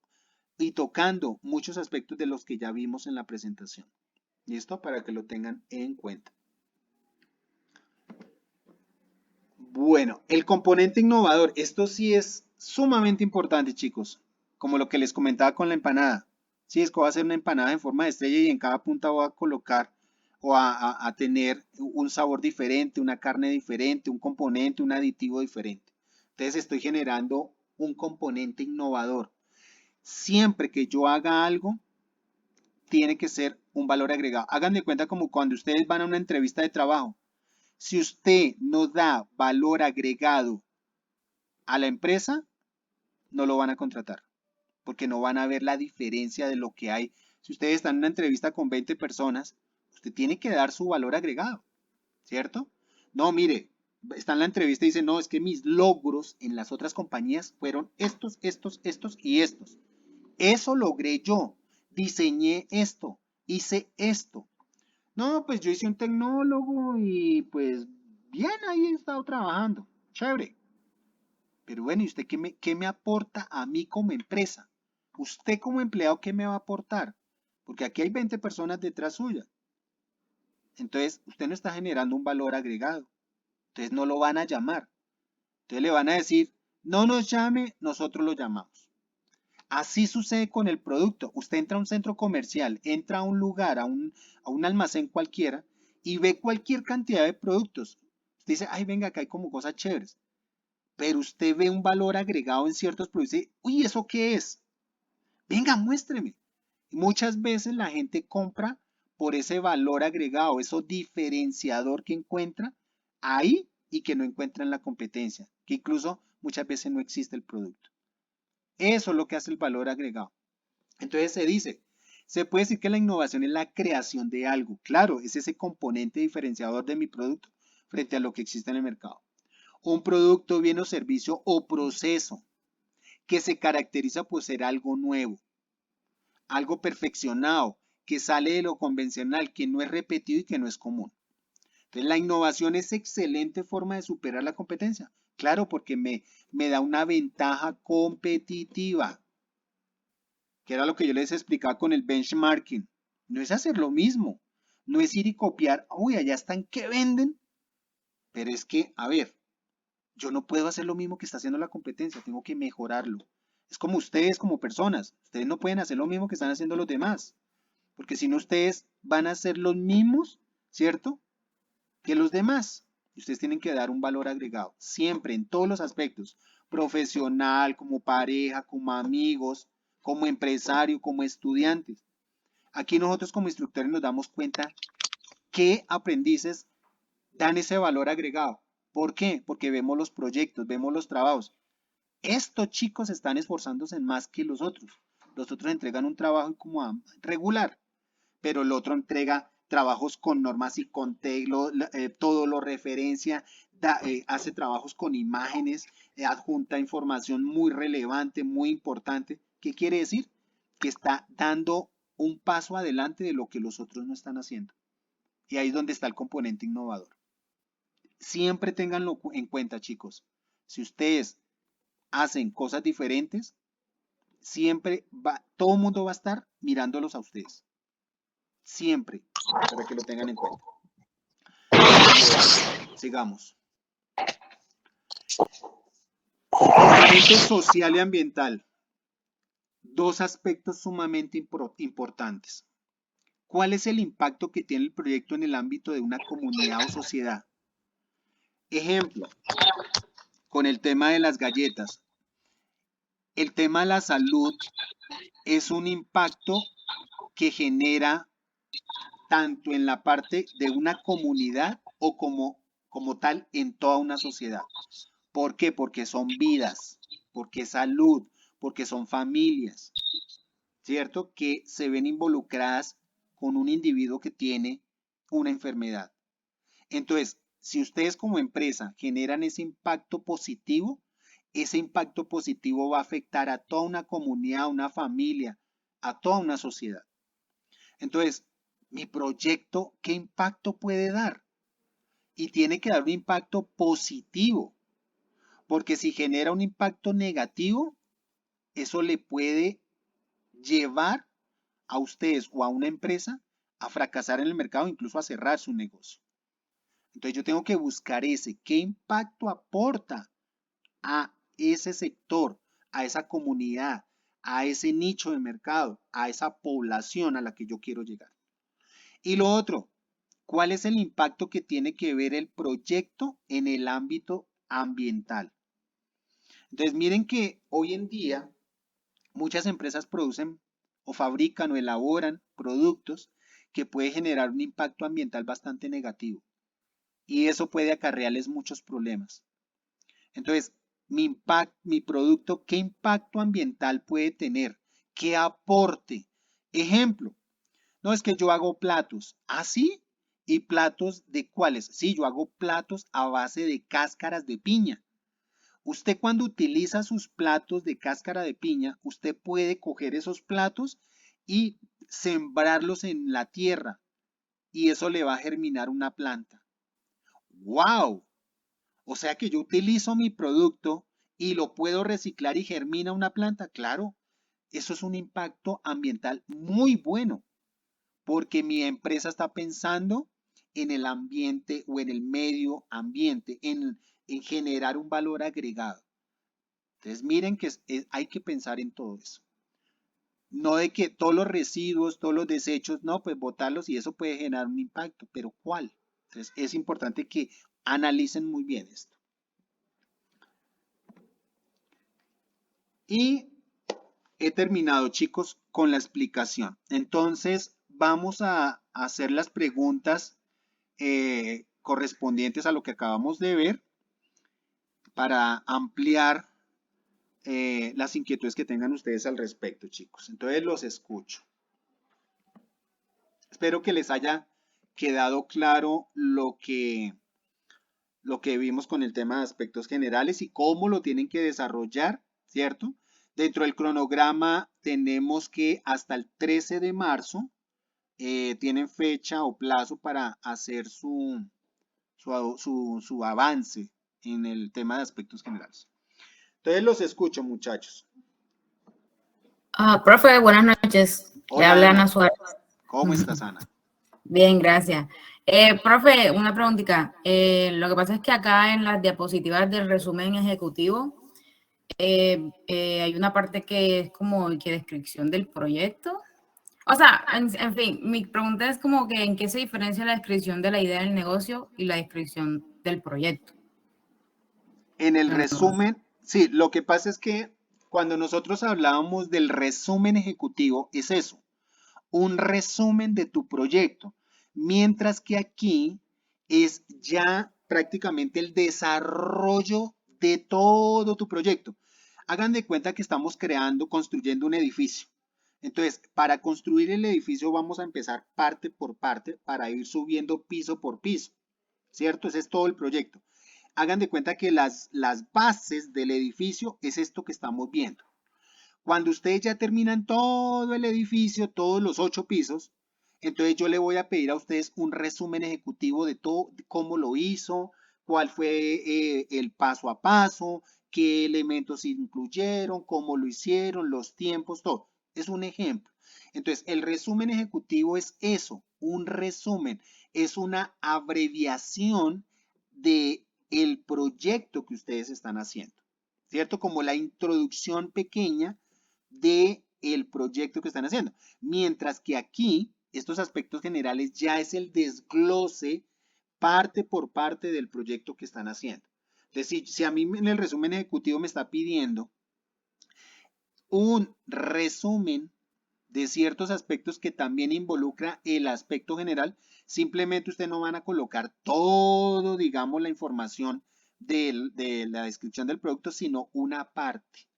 y tocando muchos aspectos de los que ya vimos en la presentación. ¿Listo? Para que lo tengan en cuenta. Bueno, el componente innovador. Esto sí es sumamente importante, chicos. Como lo que les comentaba con la empanada. Sí, es que voy a hacer una empanada en forma de estrella y en cada punta voy a colocar o a tener un sabor diferente, una carne diferente, un componente, un aditivo diferente. Entonces estoy generando un componente innovador. Siempre que yo haga algo, tiene que ser un valor agregado. Hagan de cuenta como cuando ustedes van a una entrevista de trabajo. Si usted no da valor agregado a la empresa, no lo van a contratar, porque no van a ver la diferencia de lo que hay. Si ustedes están en una entrevista con 20 personas, usted tiene que dar su valor agregado, ¿cierto? No, mire, está en la entrevista y dice, no, es que mis logros en las otras compañías fueron estos, estos, estos y estos. Eso logré yo, diseñé esto, hice esto. No, pues yo hice un tecnólogo y pues bien, ahí he estado trabajando, chévere. Pero bueno, ¿y usted qué me aporta a mí como empresa? Usted como empleado, ¿qué me va a aportar? Porque aquí hay 20 personas detrás suya. Entonces, usted no está generando un valor agregado. Entonces, no lo van a llamar. Entonces, le van a decir, no nos llame, nosotros lo llamamos. Así sucede con el producto. Usted entra a un centro comercial, entra a un lugar, a un almacén cualquiera y ve cualquier cantidad de productos. Usted dice, ay, venga, acá hay como cosas chéveres. Pero usted ve un valor agregado en ciertos productos y dice, uy, ¿eso qué es? Venga, muéstreme. Muchas veces la gente compra por ese valor agregado, ese diferenciador que encuentra ahí y que no encuentra en la competencia, que incluso muchas veces no existe el producto. Eso es lo que hace el valor agregado. Entonces se puede decir que la innovación es la creación de algo. Claro, es ese componente diferenciador de mi producto frente a lo que existe en el mercado. Un producto, bien o servicio o proceso que se caracteriza por ser algo nuevo, algo perfeccionado, que sale de lo convencional, que no es repetido y que no es común. Entonces, la innovación es excelente forma de superar la competencia. Claro, porque me da una ventaja competitiva, que era lo que yo les explicaba con el benchmarking. No es hacer lo mismo, no es ir y copiar, uy, allá están que venden, pero es que, a ver, yo no puedo hacer lo mismo que está haciendo la competencia, tengo que mejorarlo. Es como ustedes como personas, ustedes no pueden hacer lo mismo que están haciendo los demás, porque si no ustedes van a ser los mismos, ¿cierto? Que los demás. Ustedes tienen que dar un valor agregado, siempre, en todos los aspectos, profesional, como pareja, como amigos, como empresario, como estudiantes. Aquí nosotros como instructores nos damos cuenta qué aprendices dan ese valor agregado. ¿Por qué? Porque vemos los proyectos, vemos los trabajos. Estos chicos están esforzándose más que los otros. Los otros entregan un trabajo como regular, pero el otro entrega trabajos con normas y con todo lo referencia, hace trabajos con imágenes, adjunta información muy relevante, muy importante. ¿Qué quiere decir? Que está dando un paso adelante de lo que los otros no están haciendo. Y ahí es donde está el componente innovador. Siempre ténganlo en cuenta, chicos. Si ustedes hacen cosas diferentes, siempre todo el mundo va a estar mirándolos a ustedes. Siempre, para que lo tengan en cuenta. Sigamos. componente social y ambiental. Dos aspectos sumamente importantes. ¿Cuál es el impacto que tiene el proyecto en el ámbito de una comunidad o sociedad? Ejemplo, con el tema de las galletas. El tema de la salud es un impacto que genera tanto en la parte de una comunidad o como tal en toda una sociedad. ¿Por qué? Porque son vidas, porque es salud, porque son familias, ¿cierto? Que se ven involucradas con un individuo que tiene una enfermedad. Entonces, si ustedes como empresa generan ese impacto positivo, ese impacto positivo va a afectar a toda una comunidad, a una familia, a toda una sociedad. Entonces, mi proyecto, ¿qué impacto puede dar? Y tiene que dar un impacto positivo, porque si genera un impacto negativo, eso le puede llevar a ustedes o a una empresa a fracasar en el mercado, incluso a cerrar su negocio. Entonces yo tengo que buscar qué impacto aporta a ese sector, a esa comunidad, a ese nicho de mercado, a esa población a la que yo quiero llegar. Y lo otro, ¿cuál es el impacto que tiene que ver el proyecto en el ámbito ambiental? Entonces miren que hoy en día muchas empresas producen o fabrican o elaboran productos que pueden generar un impacto ambiental bastante negativo y eso puede acarrearles muchos problemas. Entonces, mi producto, ¿qué impacto ambiental puede tener? ¿Qué aporte? Ejemplo, no es que yo hago platos, ¿así? ¿Y platos de cuáles? Sí, yo hago platos a base de cáscaras de piña. Usted cuando utiliza sus platos de cáscara de piña, usted puede coger esos platos y sembrarlos en la tierra y eso le va a germinar una planta. ¡Wow! O sea que yo utilizo mi producto y lo puedo reciclar y germina una planta. Claro, eso es un impacto ambiental muy bueno porque mi empresa está pensando en el ambiente o en el medio ambiente, en generar un valor agregado. Entonces miren que hay que pensar en todo eso. No de que todos los residuos, todos los desechos, no, pues botarlos y eso puede generar un impacto, pero ¿cuál? Entonces es importante que analicen muy bien esto. Y he terminado, chicos, con la explicación. Entonces vamos a hacer las preguntas correspondientes a lo que acabamos de ver para ampliar las inquietudes que tengan ustedes al respecto, chicos. Entonces los escucho. Espero que les haya quedado claro lo que vimos con el tema de aspectos generales y cómo lo tienen que desarrollar, ¿cierto? Dentro del cronograma tenemos que hasta el 13 de marzo tienen fecha o plazo para hacer su avance en el tema de aspectos generales. Entonces los escucho, muchachos. Profe, buenas noches. Le Hola, habla Ana. Ana Suárez. ¿Cómo estás, Ana? Bien, gracias. Profe, una preguntita. Lo que pasa es que acá en las diapositivas del resumen ejecutivo hay una parte que es como que descripción del proyecto. O sea, en fin, mi pregunta es como que ¿en qué se diferencia la descripción de la idea del negocio y la descripción del proyecto? En el resumen, sí, lo que pasa es que cuando nosotros hablábamos del resumen ejecutivo, es eso, un resumen de tu proyecto, mientras que aquí es ya prácticamente el desarrollo de todo tu proyecto. Hagan de cuenta que estamos construyendo un edificio. Entonces, para construir el edificio vamos a empezar parte por parte para ir subiendo piso por piso, ¿cierto? Ese es todo el proyecto. Hagan de cuenta que las bases del edificio es esto que estamos viendo. Cuando ustedes ya terminan todo el edificio, todos los 8 pisos, entonces yo le voy a pedir a ustedes un resumen ejecutivo de todo, de cómo lo hizo, cuál fue el paso a paso, qué elementos incluyeron, cómo lo hicieron, los tiempos, todo. Es un ejemplo. Entonces, el resumen ejecutivo es eso, un resumen, es una abreviación de el proyecto que ustedes están haciendo, ¿cierto? Como la introducción pequeña del proyecto que están haciendo. Mientras que aquí, estos aspectos generales ya es el desglose parte por parte del proyecto que están haciendo. Es decir, si a mí en el resumen ejecutivo me está pidiendo un resumen de ciertos aspectos que también involucra el aspecto general, simplemente ustedes no van a colocar todo, digamos, la información de la descripción del producto, sino una parte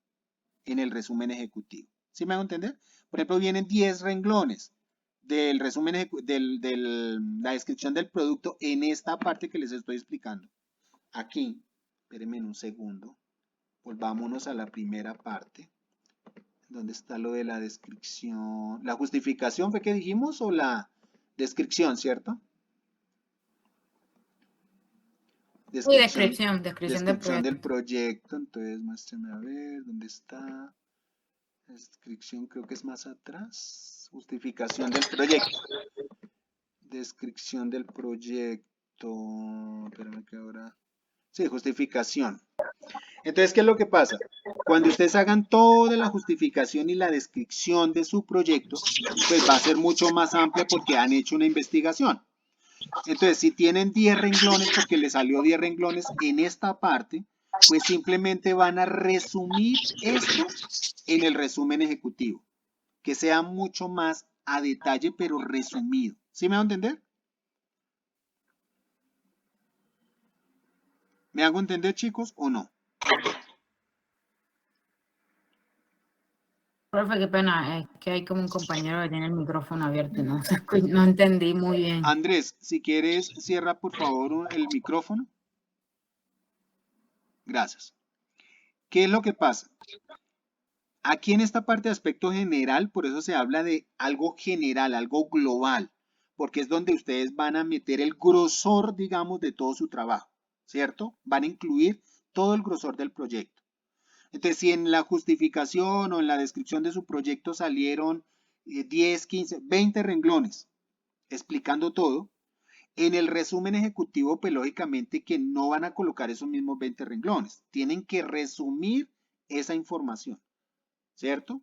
en el resumen ejecutivo. ¿Sí me hago entender? Por ejemplo, vienen 10 renglones del resumen de la descripción del producto en esta parte que les estoy explicando. Aquí, espérenme un segundo, volvámonos a la primera parte. ¿Dónde está lo de la descripción? ¿La justificación fue que dijimos o la descripción, cierto? Uy, Descripción, descripción del descripción del proyecto. proyecto. Entonces, muéstrame a ver, ¿dónde está? Descripción creo que es más atrás. Justificación del proyecto. Descripción del proyecto. Espérame que ahora. Sí, justificación. Entonces, ¿qué es lo que pasa? Cuando ustedes hagan toda la justificación y la descripción de su proyecto, pues va a ser mucho más amplia porque han hecho una investigación. Entonces, si tienen 10 renglones porque les salió 10 renglones en esta parte, pues simplemente van a resumir esto en el resumen ejecutivo, que sea mucho más a detalle, pero resumido. ¿Sí me va a entender? ¿Me hago entender, chicos, o no? Profe, qué pena, es que hay como un compañero que tiene el micrófono abierto y no entendí muy bien. Andrés, si quieres, cierra por favor el micrófono. Gracias. ¿Qué es lo que pasa? Aquí en esta parte de aspecto general, por eso se habla de algo general, algo global, porque es donde ustedes van a meter el grosor, digamos, de todo su trabajo, ¿cierto? Van a incluir todo el grosor del proyecto. Entonces, si en la justificación o en la descripción de su proyecto salieron 10, 15, 20 renglones explicando todo, en el resumen ejecutivo, pues lógicamente que no van a colocar esos mismos 20 renglones. Tienen que resumir esa información, ¿cierto?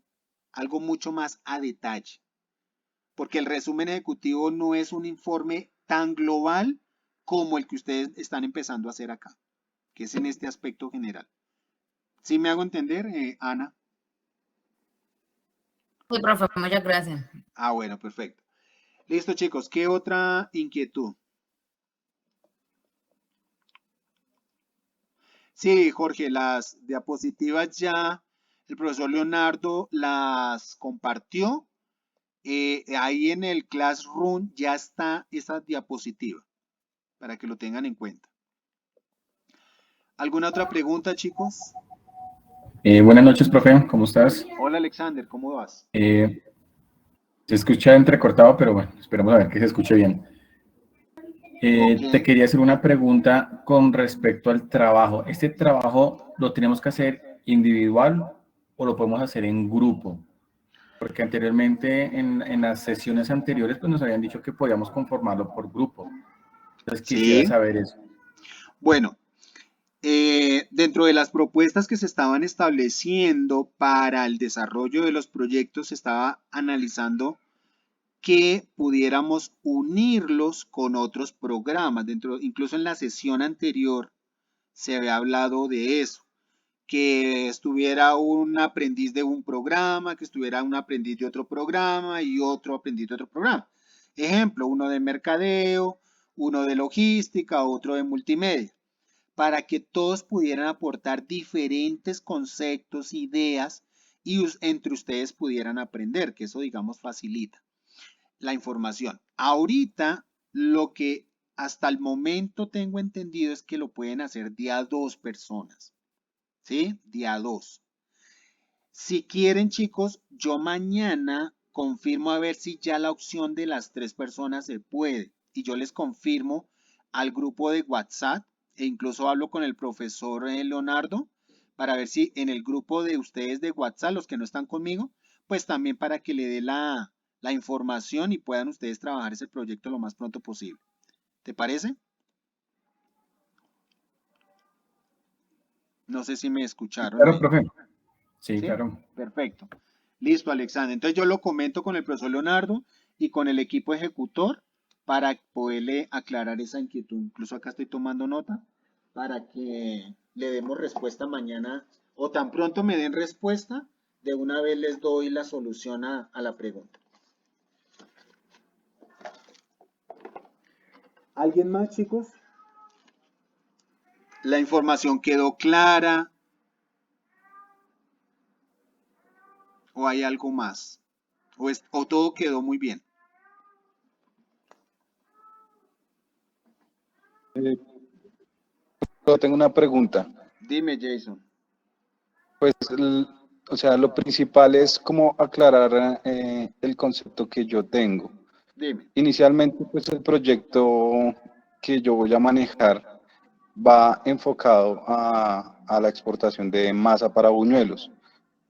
Algo mucho más a detalle. Porque el resumen ejecutivo no es un informe tan global como el que ustedes están empezando a hacer acá, que es en este aspecto general. ¿Sí me hago entender, Ana? Sí, profe, muchas gracias. Ah, bueno, perfecto. Listo, chicos. ¿Qué otra inquietud? Sí, Jorge, las diapositivas ya el profesor Leonardo las compartió. Ahí en el Classroom ya está esa diapositiva para que lo tengan en cuenta. ¿Alguna otra pregunta, chicos? Buenas noches, profe, ¿cómo estás? Hola, Alexander, ¿cómo vas? Se escucha entrecortado, pero bueno, esperemos a ver que se escuche bien. Ok. Te quería hacer una pregunta con respecto al trabajo. ¿Este trabajo lo tenemos que hacer individual o lo podemos hacer en grupo? Porque anteriormente, en las sesiones anteriores, pues nos habían dicho que podíamos conformarlo por grupo. Entonces quisiera Sí. saber eso. Bueno, dentro de las propuestas que se estaban estableciendo para el desarrollo de los proyectos, se estaba analizando que pudiéramos unirlos con otros programas. Incluso en la sesión anterior se había hablado de eso, que estuviera un aprendiz de un programa, que estuviera un aprendiz de otro programa y otro aprendiz de otro programa. Ejemplo, uno de mercadeo, uno de logística, otro de multimedia, para que todos pudieran aportar diferentes conceptos, ideas y entre ustedes pudieran aprender, que eso digamos facilita la información. Ahorita lo que hasta el momento tengo entendido es que lo pueden hacer de a 2 personas, ¿sí? De a 2. Si quieren, chicos, yo mañana confirmo a ver si ya la opción de las 3 personas se puede y yo les confirmo al grupo de WhatsApp e incluso hablo con el profesor Leonardo para ver si en el grupo de ustedes de WhatsApp, los que no están conmigo, pues también para que le dé la información y puedan ustedes trabajar ese proyecto lo más pronto posible. ¿Te parece? No sé si me escucharon. Claro, profe. Sí, ¿Sí? claro. Perfecto. Listo, Alexander. Entonces yo lo comento con el profesor Leonardo y con el equipo ejecutor para poderle aclarar esa inquietud. Incluso acá estoy tomando nota para que le demos respuesta mañana o tan pronto me den respuesta, de una vez les doy la solución a la pregunta. ¿Alguien más, chicos? ¿La información quedó clara? ¿O hay algo más? ¿O todo quedó muy bien? Yo tengo una pregunta. Dime, Jason. Pues, o sea, lo principal es como aclarar el concepto que yo tengo. Dime. Inicialmente, pues el proyecto que yo voy a manejar va enfocado a la exportación de masa para buñuelos,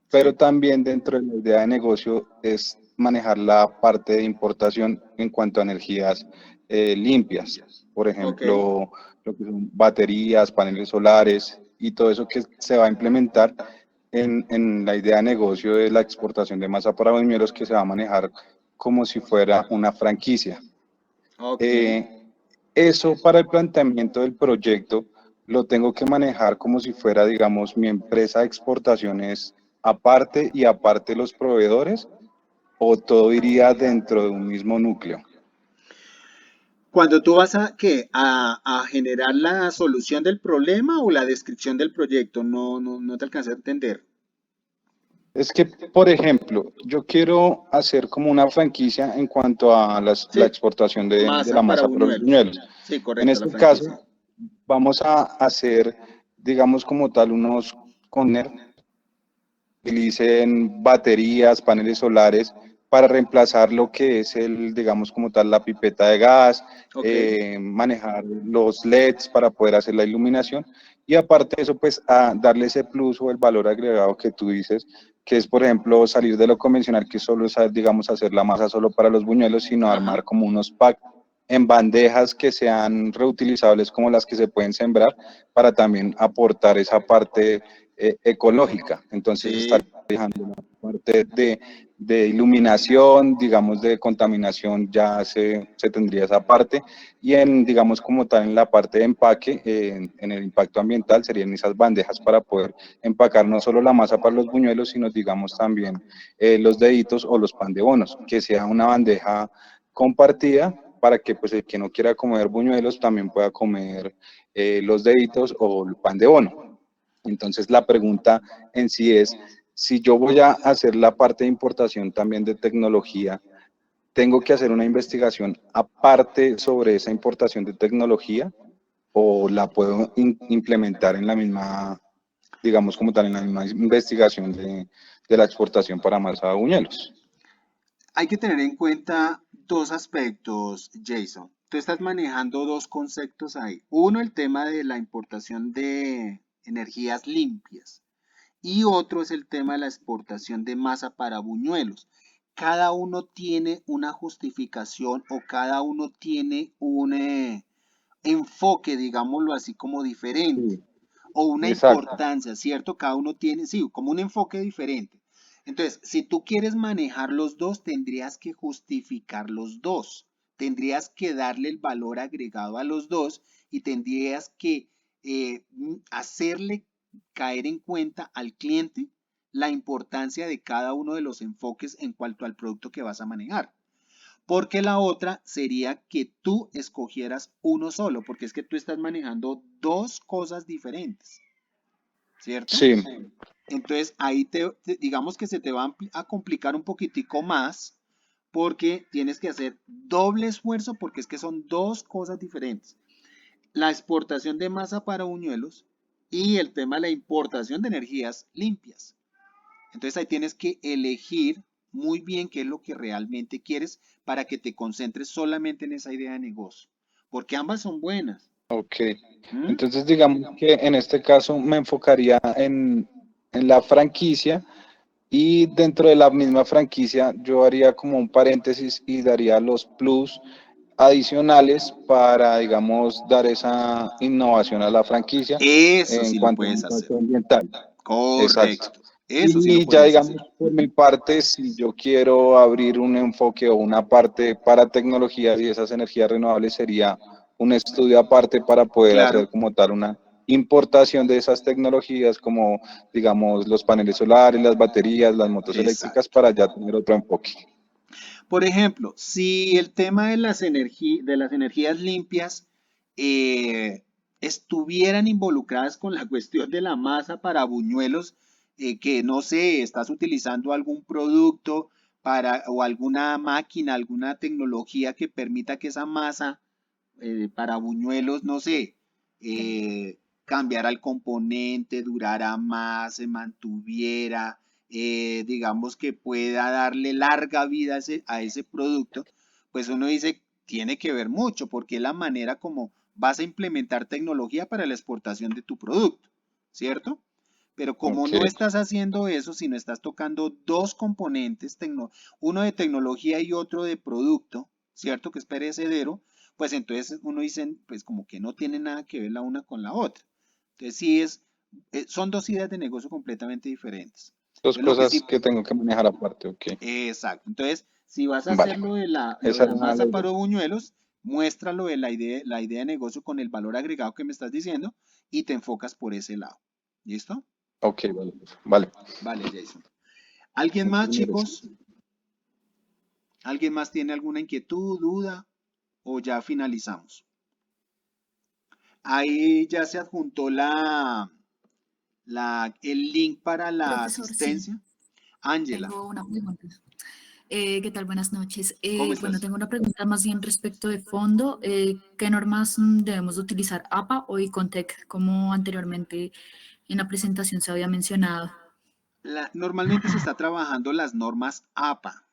pero Sí. también dentro de la idea de negocio es manejar la parte de importación en cuanto a energías limpias, por ejemplo, lo que son baterías, paneles solares y todo eso que se va a implementar en la idea de negocio de la exportación de masa para buñuelos, que se va a manejar como si fuera una franquicia. Ok. Eso para el planteamiento del proyecto lo tengo que manejar como si fuera, digamos, mi empresa de exportaciones aparte y aparte los proveedores, o todo iría dentro de un mismo núcleo. Cuando tú vas a, ¿qué? A generar la solución del problema o la descripción del proyecto, no te alcancé a entender. Es que, por ejemplo, yo quiero hacer como una franquicia en cuanto a la Sí, exportación de masa la para masa para los buñuelos. buñuelos. Sí, En correcto, la este caso, franquicia. vamos a hacer, digamos, como tal, unos containers que utilicen baterías, paneles solares, para reemplazar lo que es digamos, como tal, la pipeta de gas, Ok. manejar los LEDs para poder hacer la iluminación, y aparte de eso, pues, a darle ese plus o el valor agregado que tú dices, que es, por ejemplo, salir de lo convencional, que solo es, digamos, hacer la masa solo para los buñuelos, sino Ajá. armar como unos packs en bandejas que sean reutilizables, como las que se pueden sembrar, para también aportar esa parte ecológica. Entonces, Sí. estar dejando la parte de iluminación, digamos, de contaminación, ya se tendría esa parte, y digamos, como tal, en la parte de empaque, en el impacto ambiental, serían esas bandejas para poder empacar no solo la masa para los buñuelos, sino, digamos, también los deditos o los pan de bonos, que sea una bandeja compartida, para que, pues, el que no quiera comer buñuelos también pueda comer los deditos o el pan de bono. Entonces, la pregunta en sí es, si yo voy a hacer la parte de importación también de tecnología, ¿tengo que hacer una investigación aparte sobre esa importación de tecnología, o la puedo implementar en la misma, digamos, como tal, en la misma investigación de la exportación para masa de buñuelos? Hay que tener en cuenta dos aspectos, Jason. Tú estás manejando dos conceptos ahí. Uno, el tema de la importación de energías limpias. Y otro es el tema de la exportación de masa para buñuelos. Cada uno tiene una justificación o cada uno tiene un enfoque, digámoslo así, como diferente. Sí, O una exacto. importancia, ¿cierto? Cada uno tiene, sí, como un enfoque diferente. Entonces, si tú quieres manejar los dos, tendrías que justificar los dos. Tendrías que darle el valor agregado a los dos y tendrías que hacerle caer en cuenta al cliente la importancia de cada uno de los enfoques en cuanto al producto que vas a manejar. Porque la otra sería que tú escogieras uno solo, porque es que tú estás manejando dos cosas diferentes, ¿cierto? Sí, Entonces ahí digamos que se te va a complicar un poquitico más, porque tienes que hacer doble esfuerzo, porque es que son dos cosas diferentes. La exportación de masa para buñuelos y el tema de la importación de energías limpias. Entonces ahí tienes que elegir muy bien qué es lo que realmente quieres para que te concentres solamente en esa idea de negocio. Porque ambas son buenas. ok. ¿Mm? Entonces, digamos que en este caso me enfocaría en la franquicia, y dentro de la misma franquicia yo haría como un paréntesis y daría los plus adicionales para, digamos, dar esa innovación a la franquicia Eso en sí lo cuanto al puedes hacer. impacto ambiental. Correcto. Exacto. Eso sí lo Y ya, puedes hacer. digamos, por mi parte, si yo quiero abrir un enfoque o una parte para tecnologías y esas energías renovables, sería un estudio aparte para poder Claro. hacer como tal una importación de esas tecnologías, como, digamos, los paneles solares, las baterías, las motos eléctricas, Exacto. para ya tener otro enfoque. Por ejemplo, si el tema de las energías limpias estuvieran involucradas con la cuestión de la masa para buñuelos, que no sé, estás utilizando algún producto o alguna máquina, alguna tecnología que permita que esa masa para buñuelos, no sé, cambiara el componente, durara más, se mantuviera, digamos que pueda darle larga vida a ese producto, pues uno dice, tiene que ver mucho, porque es la manera como vas a implementar tecnología para la exportación de tu producto, ¿cierto? Pero como Ok. no estás haciendo eso, sino estás tocando dos componentes, uno de tecnología y otro de producto, ¿cierto? Que es perecedero, pues entonces uno dice, pues como que no tiene nada que ver la una con la otra. Entonces sí son dos ideas de negocio completamente diferentes. Dos Entonces lo que cosas sí, que tengo que manejar aparte, ok. exacto. Entonces, si vas a Vale. hacer lo de Esa la era la masa idea. para buñuelos, muéstralo de la idea de negocio con el valor agregado que me estás diciendo y te enfocas por ese lado. ¿Listo? Ok, vale. Vale. Vale, Jason. ¿Alguien más, Primero, chicos? ¿Alguien más tiene alguna inquietud, duda? ¿O ya finalizamos? Ahí ya se adjuntó el link para la Profesor, sí, asistencia. Ángela, tengo una pregunta. ¿Qué tal? Buenas noches. ¿cómo Bueno, estás? tengo una pregunta más bien respecto de fondo. ¿Qué normas debemos de utilizar, APA o Icontec, como anteriormente en la presentación se había mencionado? Normalmente se está trabajando las normas APA,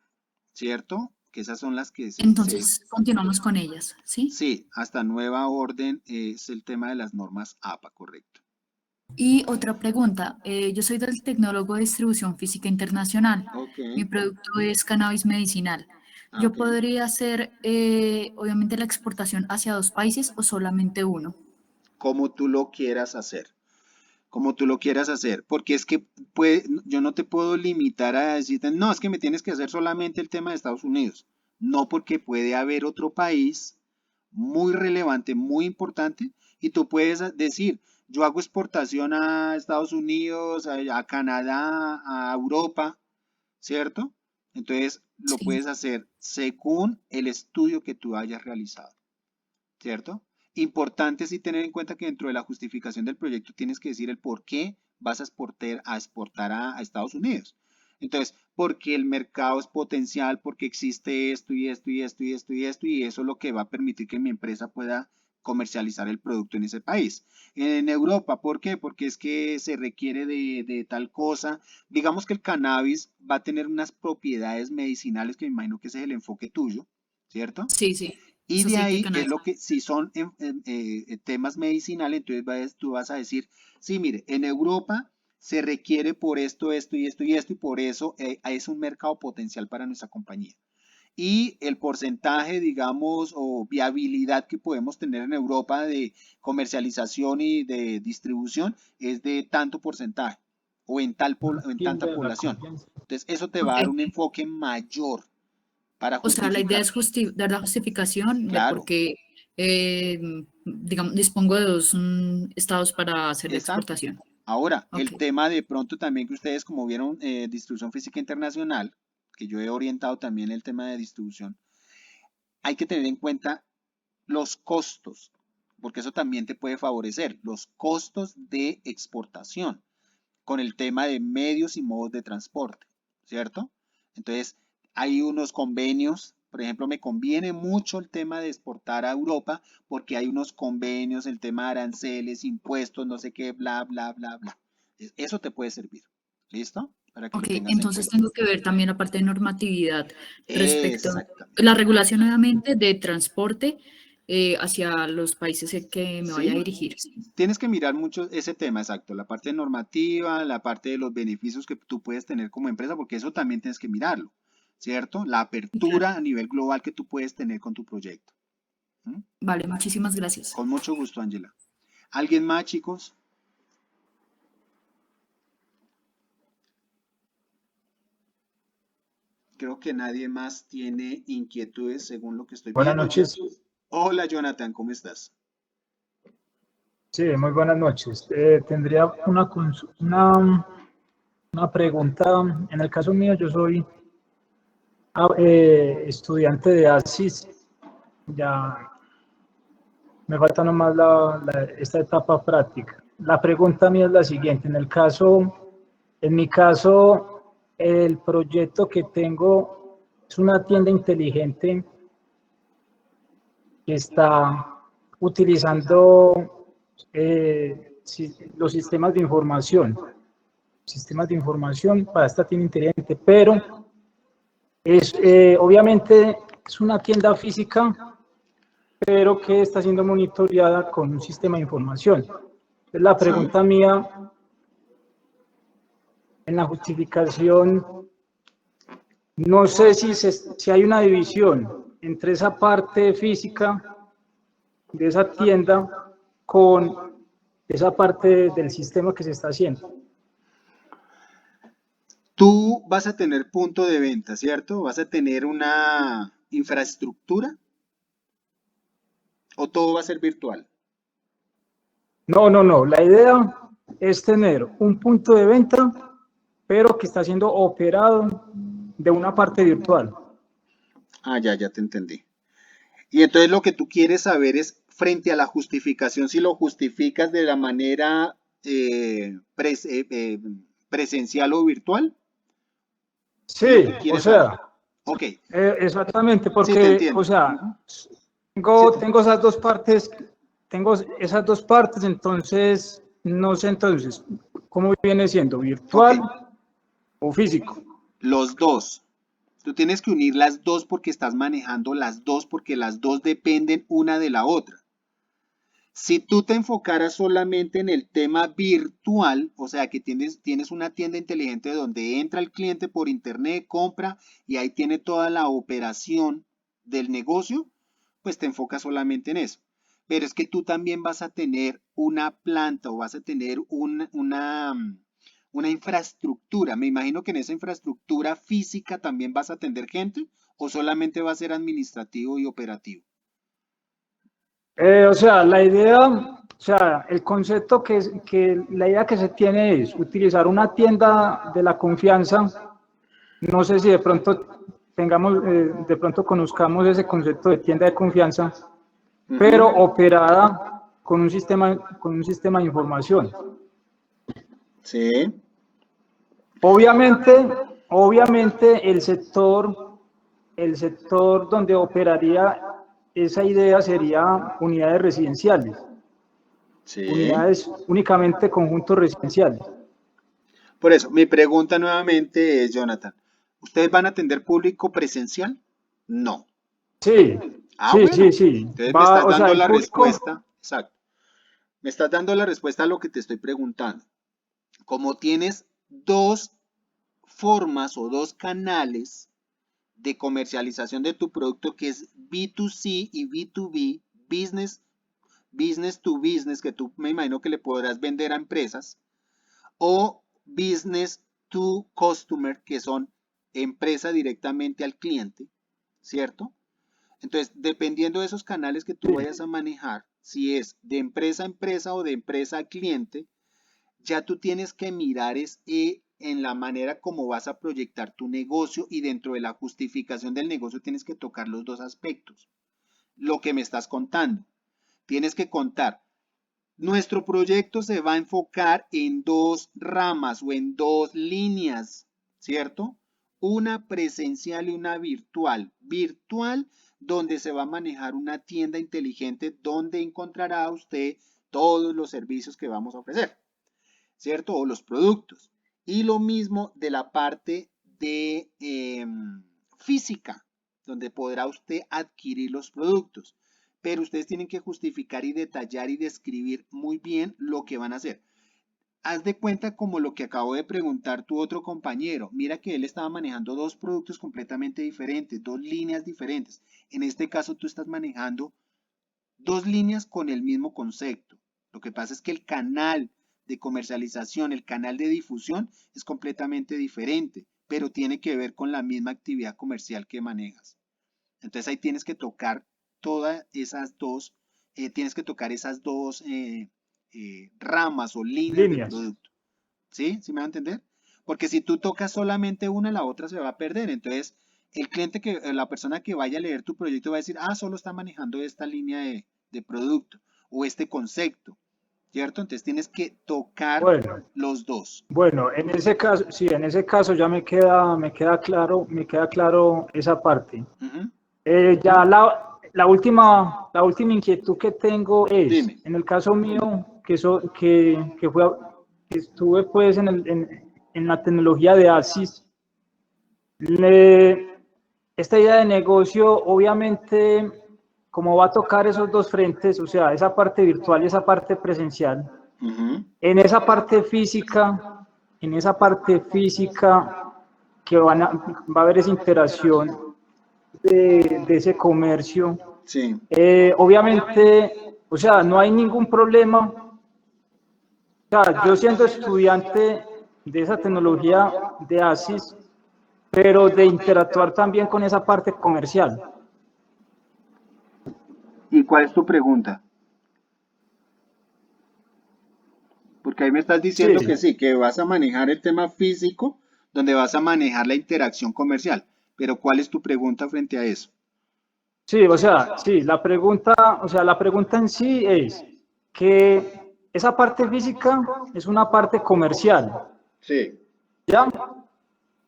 ¿cierto? Que esas son las que Entonces, continuamos con ellas, ¿sí? sí, hasta nueva orden es el tema de las normas APA, correcto. Y otra pregunta. Yo soy del Tecnólogo de Distribución Física Internacional. Ok, Mi producto es cannabis medicinal. ¿Yo ok. podría hacer, obviamente, la exportación hacia 2 países o solamente uno? Como tú lo quieras hacer. Como tú lo quieras hacer, porque es que yo no te puedo limitar a decirte, no, es que me tienes que hacer solamente el tema de Estados Unidos. No, porque puede haber otro país muy relevante, muy importante, y tú puedes decir, yo hago exportación a Estados Unidos, a Canadá, a Europa, ¿cierto? Entonces lo Sí. puedes hacer según el estudio que tú hayas realizado. ¿Cierto? Importante sí tener en cuenta que dentro de la justificación del proyecto tienes que decir el por qué vas a exportar a Estados Unidos. Entonces, porque el mercado es potencial, porque existe esto y esto y esto y esto y esto, y eso es lo que va a permitir que mi empresa pueda comercializar el producto en ese país. En Europa, ¿por qué? Porque es que se requiere de tal cosa. Digamos que el cannabis va a tener unas propiedades medicinales que me imagino que ese es el enfoque tuyo, ¿cierto? Sí, sí, Y eso de sí, de ahí es cannabis. lo que, si son temas medicinales, entonces tú vas a decir, sí, mire, en Europa se requiere por esto, esto y esto y esto, y por eso es un mercado potencial para nuestra compañía. Y el porcentaje, digamos, o viabilidad que podemos tener en Europa de comercialización y de distribución es de tanto porcentaje o en tanta población. Entonces, eso te va a dar Ok. un enfoque mayor para O sea, la idea justificar. es dar la justificación de por Claro, qué, digamos, dispongo de 2 estados para hacer la exacto. exportación. Ahora, Ok. el tema de pronto también que ustedes como vieron distribución física internacional, que yo he orientado también el tema de distribución, hay que tener en cuenta los costos, porque eso también te puede favorecer, los costos de exportación con el tema de medios y modos de transporte, ¿cierto? Entonces, hay unos convenios, por ejemplo, me conviene mucho el tema de exportar a Europa porque hay unos convenios, el tema de aranceles, impuestos, no sé qué, bla, bla, bla, bla. Eso te puede servir, ¿listo? Para que lo Ok, tengas en entonces cuenta. tengo que ver también la parte de normatividad respecto a la Exactamente. regulación, obviamente, de transporte hacia los países en que me vaya a Sí, dirigir. tienes que mirar mucho ese tema, exacto, la parte normativa, la parte de los beneficios que tú puedes tener como empresa, porque eso también tienes que mirarlo, ¿cierto? La Sí, claro. apertura a nivel global que tú puedes tener con tu proyecto. ¿Mm? Vale, muchísimas gracias. Con mucho gusto, Ángela. ¿Alguien más, chicos? Creo que nadie más tiene inquietudes según lo que estoy Buenas viendo. noches. Hola, Jonathan, ¿cómo estás? Sí, muy buenas noches. Tendría una pregunta. En el caso mío, yo soy estudiante de ASIS. Ya me falta nomás esta etapa práctica. La pregunta mía es la siguiente. En mi caso, el proyecto que tengo es una tienda inteligente que está utilizando los sistemas de información para esta tienda inteligente, pero obviamente es una tienda física, pero que está siendo monitoreada con un sistema de información. Entonces, la pregunta mía, en la justificación, no sé si hay una división entre esa parte física de esa tienda con esa parte del sistema que se está haciendo. Tú vas a tener punto de venta, ¿cierto? ¿Vas a tener una infraestructura? ¿O todo va a ser virtual? No. La idea es tener un punto de venta, pero que está siendo operado de una parte virtual. Ah, ya te entendí. Y entonces lo que tú quieres saber es, frente a la justificación, si lo justificas de la manera presencial o virtual. Sí, ¿Lo que o quieres sea, saber? Ok, exactamente, sí te porque, entiendo. o sea, Sí, tengo esas dos partes, entonces, no sé entonces, ¿cómo viene siendo? ¿Virtual ok, o físico? los dos. Tú tienes que unir las dos porque estás manejando las dos, porque las dos dependen una de la otra. Si tú te enfocaras solamente en el tema virtual, o sea que tienes una tienda inteligente donde entra el cliente por internet, compra y ahí tiene toda la operación del negocio, pues te enfocas solamente en eso. Pero es que tú también vas a tener una planta o vas a tener una infraestructura. Me imagino que en esa infraestructura física también vas a atender gente o solamente va a ser administrativo y operativo. O sea, el concepto la idea que se tiene es utilizar una tienda de la confianza. No sé si de pronto de pronto conozcamos ese concepto de tienda de confianza, pero operada con un sistema de información. Sí. Obviamente el sector donde operaría esa idea sería unidades residenciales, Sí. unidades únicamente conjuntos residenciales. Por eso, mi pregunta nuevamente es, Jonathan, ¿ustedes van a atender público presencial? No. Sí, Ah, bueno. sí. Entonces me estás O sea, dando el la público, respuesta. Exacto. Me estás dando la respuesta a lo que te estoy preguntando. Como tienes dos formas o dos canales de comercialización de tu producto, que es B2C y B2B, business to business, que tú me imagino que le podrás vender a empresas, o business to customer, que son empresa directamente al cliente, ¿cierto? Entonces, dependiendo de esos canales que tú vayas a manejar, si es de empresa a empresa o de empresa a cliente, ya tú tienes que mirar en la manera como vas a proyectar tu negocio y dentro de la justificación del negocio tienes que tocar los dos aspectos. Lo que me estás contando, tienes que contar. Nuestro proyecto se va a enfocar en dos ramas o en dos líneas, ¿cierto? Una presencial y una virtual. Virtual, donde se va a manejar una tienda inteligente donde encontrará usted todos los servicios que vamos a ofrecer, ¿cierto? O los productos. Y lo mismo de la parte de física, donde podrá usted adquirir los productos. Pero ustedes tienen que justificar y detallar y describir muy bien lo que van a hacer. Haz de cuenta como lo que acabo de preguntar tu otro compañero. Mira que él estaba manejando dos productos completamente diferentes, dos líneas diferentes. En este caso tú estás manejando dos líneas con el mismo concepto. Lo que pasa es que el canal de comercialización, el canal de difusión es completamente diferente, pero tiene que ver con la misma actividad comercial que manejas. Entonces ahí tienes que tocar todas esas dos, tienes que tocar esas dos ramas o líneas del producto. ¿Sí? ¿Sí me va a entender? Porque si tú tocas solamente una, la otra se va a perder. Entonces, el cliente la persona que vaya a leer tu proyecto va a decir, ah, solo está manejando esta línea de producto o este concepto, ¿cierto? Entonces tienes que tocar los dos. Bueno, en ese caso, sí, en ese caso ya me queda claro esa parte. Ya la última inquietud que tengo es, Dime. en el caso mío, que estuve pues en la tecnología de ASIS, esta idea de negocio, obviamente, como va a tocar esos dos frentes, o sea, esa parte virtual y esa parte presencial, en esa parte física que va a haber esa interacción de ese comercio, sí. Obviamente, o sea, no hay ningún problema. O sea, yo siendo estudiante de esa tecnología de ASIS, pero de interactuar también con esa parte comercial. ¿Y cuál es tu pregunta? Porque ahí me estás diciendo que sí, que vas a manejar el tema físico, donde vas a manejar la interacción comercial. Pero ¿cuál es tu pregunta frente a eso? Sí, o sea, sí, la pregunta en sí es que esa parte física es una parte comercial. Sí. ¿Ya?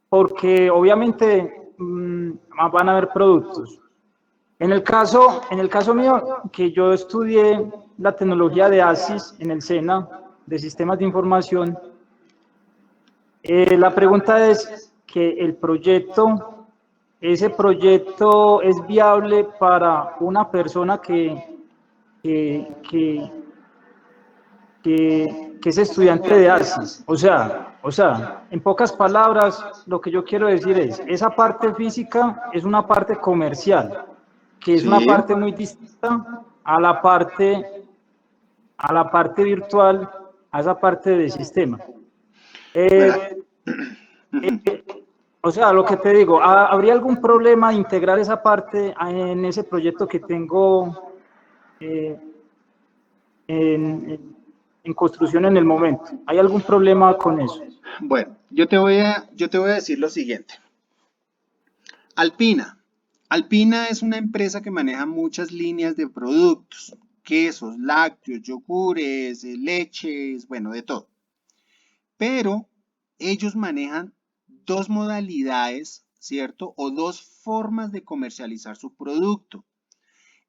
Porque obviamente van a haber productos. En el caso mío, que yo estudié la tecnología de ASIS en el SENA, de Sistemas de Información, la pregunta es que ese proyecto es viable para una persona que es estudiante de ASIS. O sea, en pocas palabras, lo que yo quiero decir es, esa parte física es una parte comercial, que es una parte muy distinta a la parte virtual, a esa parte de sistema. O sea, lo que te digo, ¿habría algún problema de integrar esa parte en ese proyecto que tengo en construcción en el momento? ¿Hay algún problema con eso? Bueno, yo te voy a decir lo siguiente. Alpina es una empresa que maneja muchas líneas de productos, quesos, lácteos, yogures, leches, bueno, de todo. Pero ellos manejan dos modalidades, ¿cierto? O dos formas de comercializar su producto.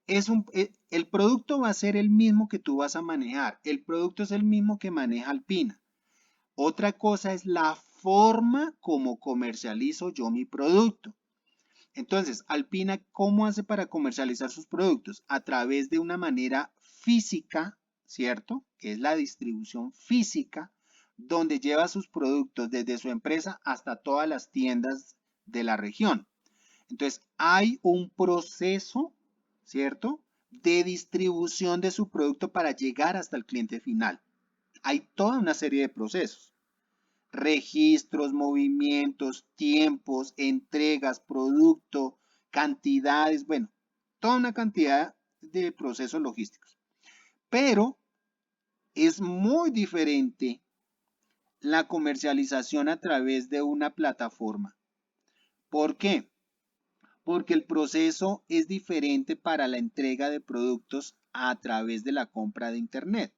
El producto va a ser el mismo que tú vas a manejar. El producto es el mismo que maneja Alpina. Otra cosa es la forma como comercializo yo mi producto. Entonces, Alpina, ¿cómo hace para comercializar sus productos? A través de una manera física, ¿cierto? Que es la distribución física, donde lleva sus productos desde su empresa hasta todas las tiendas de la región. Entonces, hay un proceso, ¿cierto?, de distribución de su producto para llegar hasta el cliente final. Hay toda una serie de procesos. Registros, movimientos, tiempos, entregas, producto, cantidades, bueno, toda una cantidad de procesos logísticos. Pero es muy diferente la comercialización a través de una plataforma. ¿Por qué? Porque el proceso es diferente para la entrega de productos a través de la compra de Internet.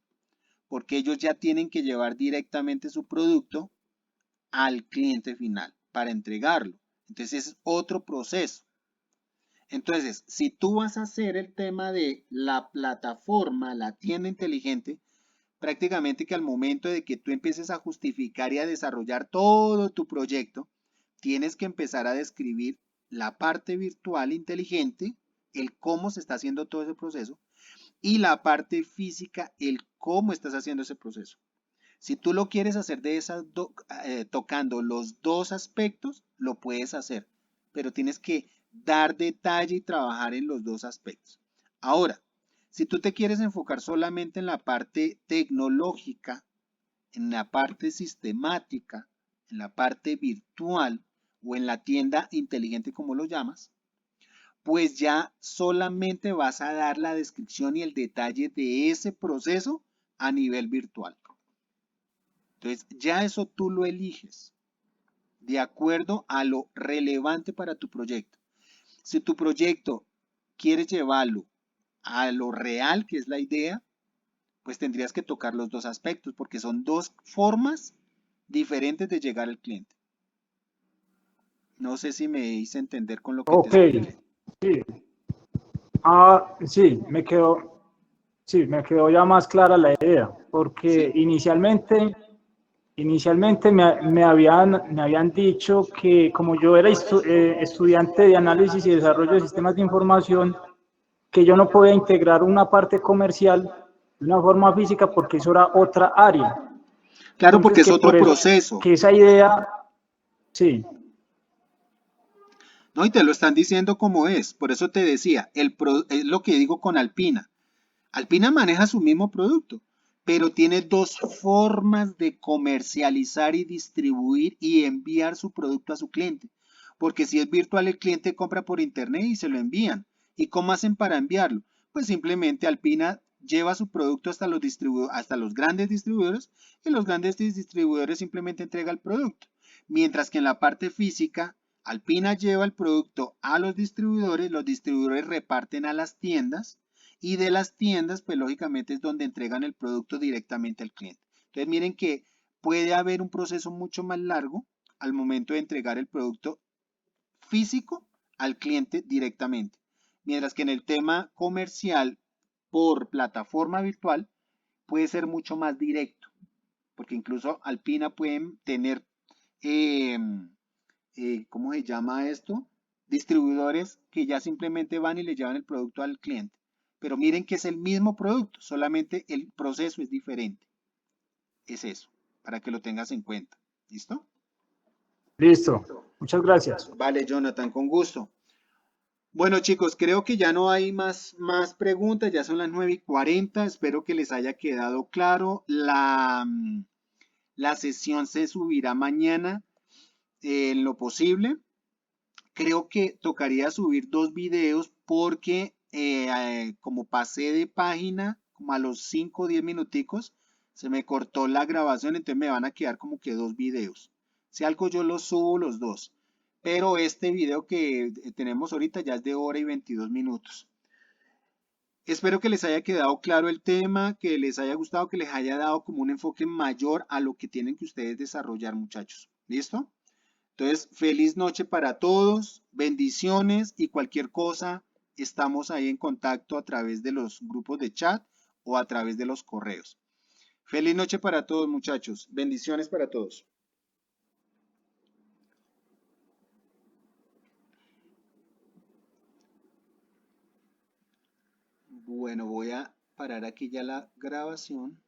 Porque ellos ya tienen que llevar directamente su producto al cliente final para entregarlo. Entonces es otro proceso. Entonces, si tú vas a hacer el tema de la plataforma, la tienda inteligente, prácticamente que al momento de que tú empieces a justificar y a desarrollar todo tu proyecto, tienes que empezar a describir la parte virtual inteligente, el cómo se está haciendo todo ese proceso, y la parte física, el cómo estás haciendo ese proceso. Si tú lo quieres hacer de tocando los dos aspectos, lo puedes hacer, pero tienes que dar detalle y trabajar en los dos aspectos. Ahora, Si tú te quieres enfocar solamente en la parte tecnológica, en la parte sistemática, en la parte virtual o en la tienda inteligente como lo llamas, pues ya solamente vas a dar la descripción y el detalle de ese proceso a nivel virtual. Entonces ya eso tú lo eliges de acuerdo a lo relevante para tu proyecto. Si tu proyecto quieres llevarlo a lo real, que es la idea, pues tendrías que tocar los dos aspectos, porque son dos formas diferentes de llegar al cliente. No sé si me hice entender con lo que Ok, te expliqué. sí. Sí, me quedó ya más clara la idea, porque Sí. inicialmente me habían dicho que como yo era estudiante de análisis y desarrollo de sistemas de información, que yo no podía integrar una parte comercial de una forma física porque eso era otra área. Claro, Entonces, porque es que por otro eso, proceso. que esa idea, sí, No, y te lo están diciendo como es. Por eso te decía, es lo que digo con Alpina. Alpina maneja su mismo producto, pero tiene dos formas de comercializar y distribuir y enviar su producto a su cliente. Porque si es virtual, el cliente compra por internet y se lo envían. ¿Y cómo hacen para enviarlo? Pues simplemente Alpina lleva su producto hasta los grandes distribuidores y los grandes distribuidores simplemente entregan el producto. Mientras que en la parte física, Alpina lleva el producto a los distribuidores reparten a las tiendas y de las tiendas, pues lógicamente es donde entregan el producto directamente al cliente. Entonces miren que puede haber un proceso mucho más largo al momento de entregar el producto físico al cliente directamente. Mientras que en el tema comercial por plataforma virtual puede ser mucho más directo, porque incluso Alpina pueden tener, eh, ¿cómo se llama esto? Distribuidores que ya simplemente van y le llevan el producto al cliente. Pero miren que es el mismo producto, solamente el proceso es diferente. Es eso, para que lo tengas en cuenta. ¿Listo? listo. Muchas gracias. Vale, Jonathan, con gusto. Bueno, chicos, creo que ya no hay más preguntas, ya son las 9:40. Espero que les haya quedado claro. La sesión se subirá mañana en lo posible. Creo que tocaría subir 2 videos porque como pasé de página, como a los 5 o 10 minuticos, se me cortó la grabación, entonces me van a quedar como que 2 videos. Si algo yo los subo los dos. Pero este video que tenemos ahorita ya es de 1:22. Espero que les haya quedado claro el tema, que les haya gustado, que les haya dado como un enfoque mayor a lo que tienen que ustedes desarrollar, muchachos. ¿Listo? Entonces, feliz noche para todos, bendiciones y cualquier cosa, estamos ahí en contacto a través de los grupos de chat o a través de los correos. Feliz noche para todos, muchachos. Bendiciones para todos. Bueno, voy a parar aquí ya la grabación.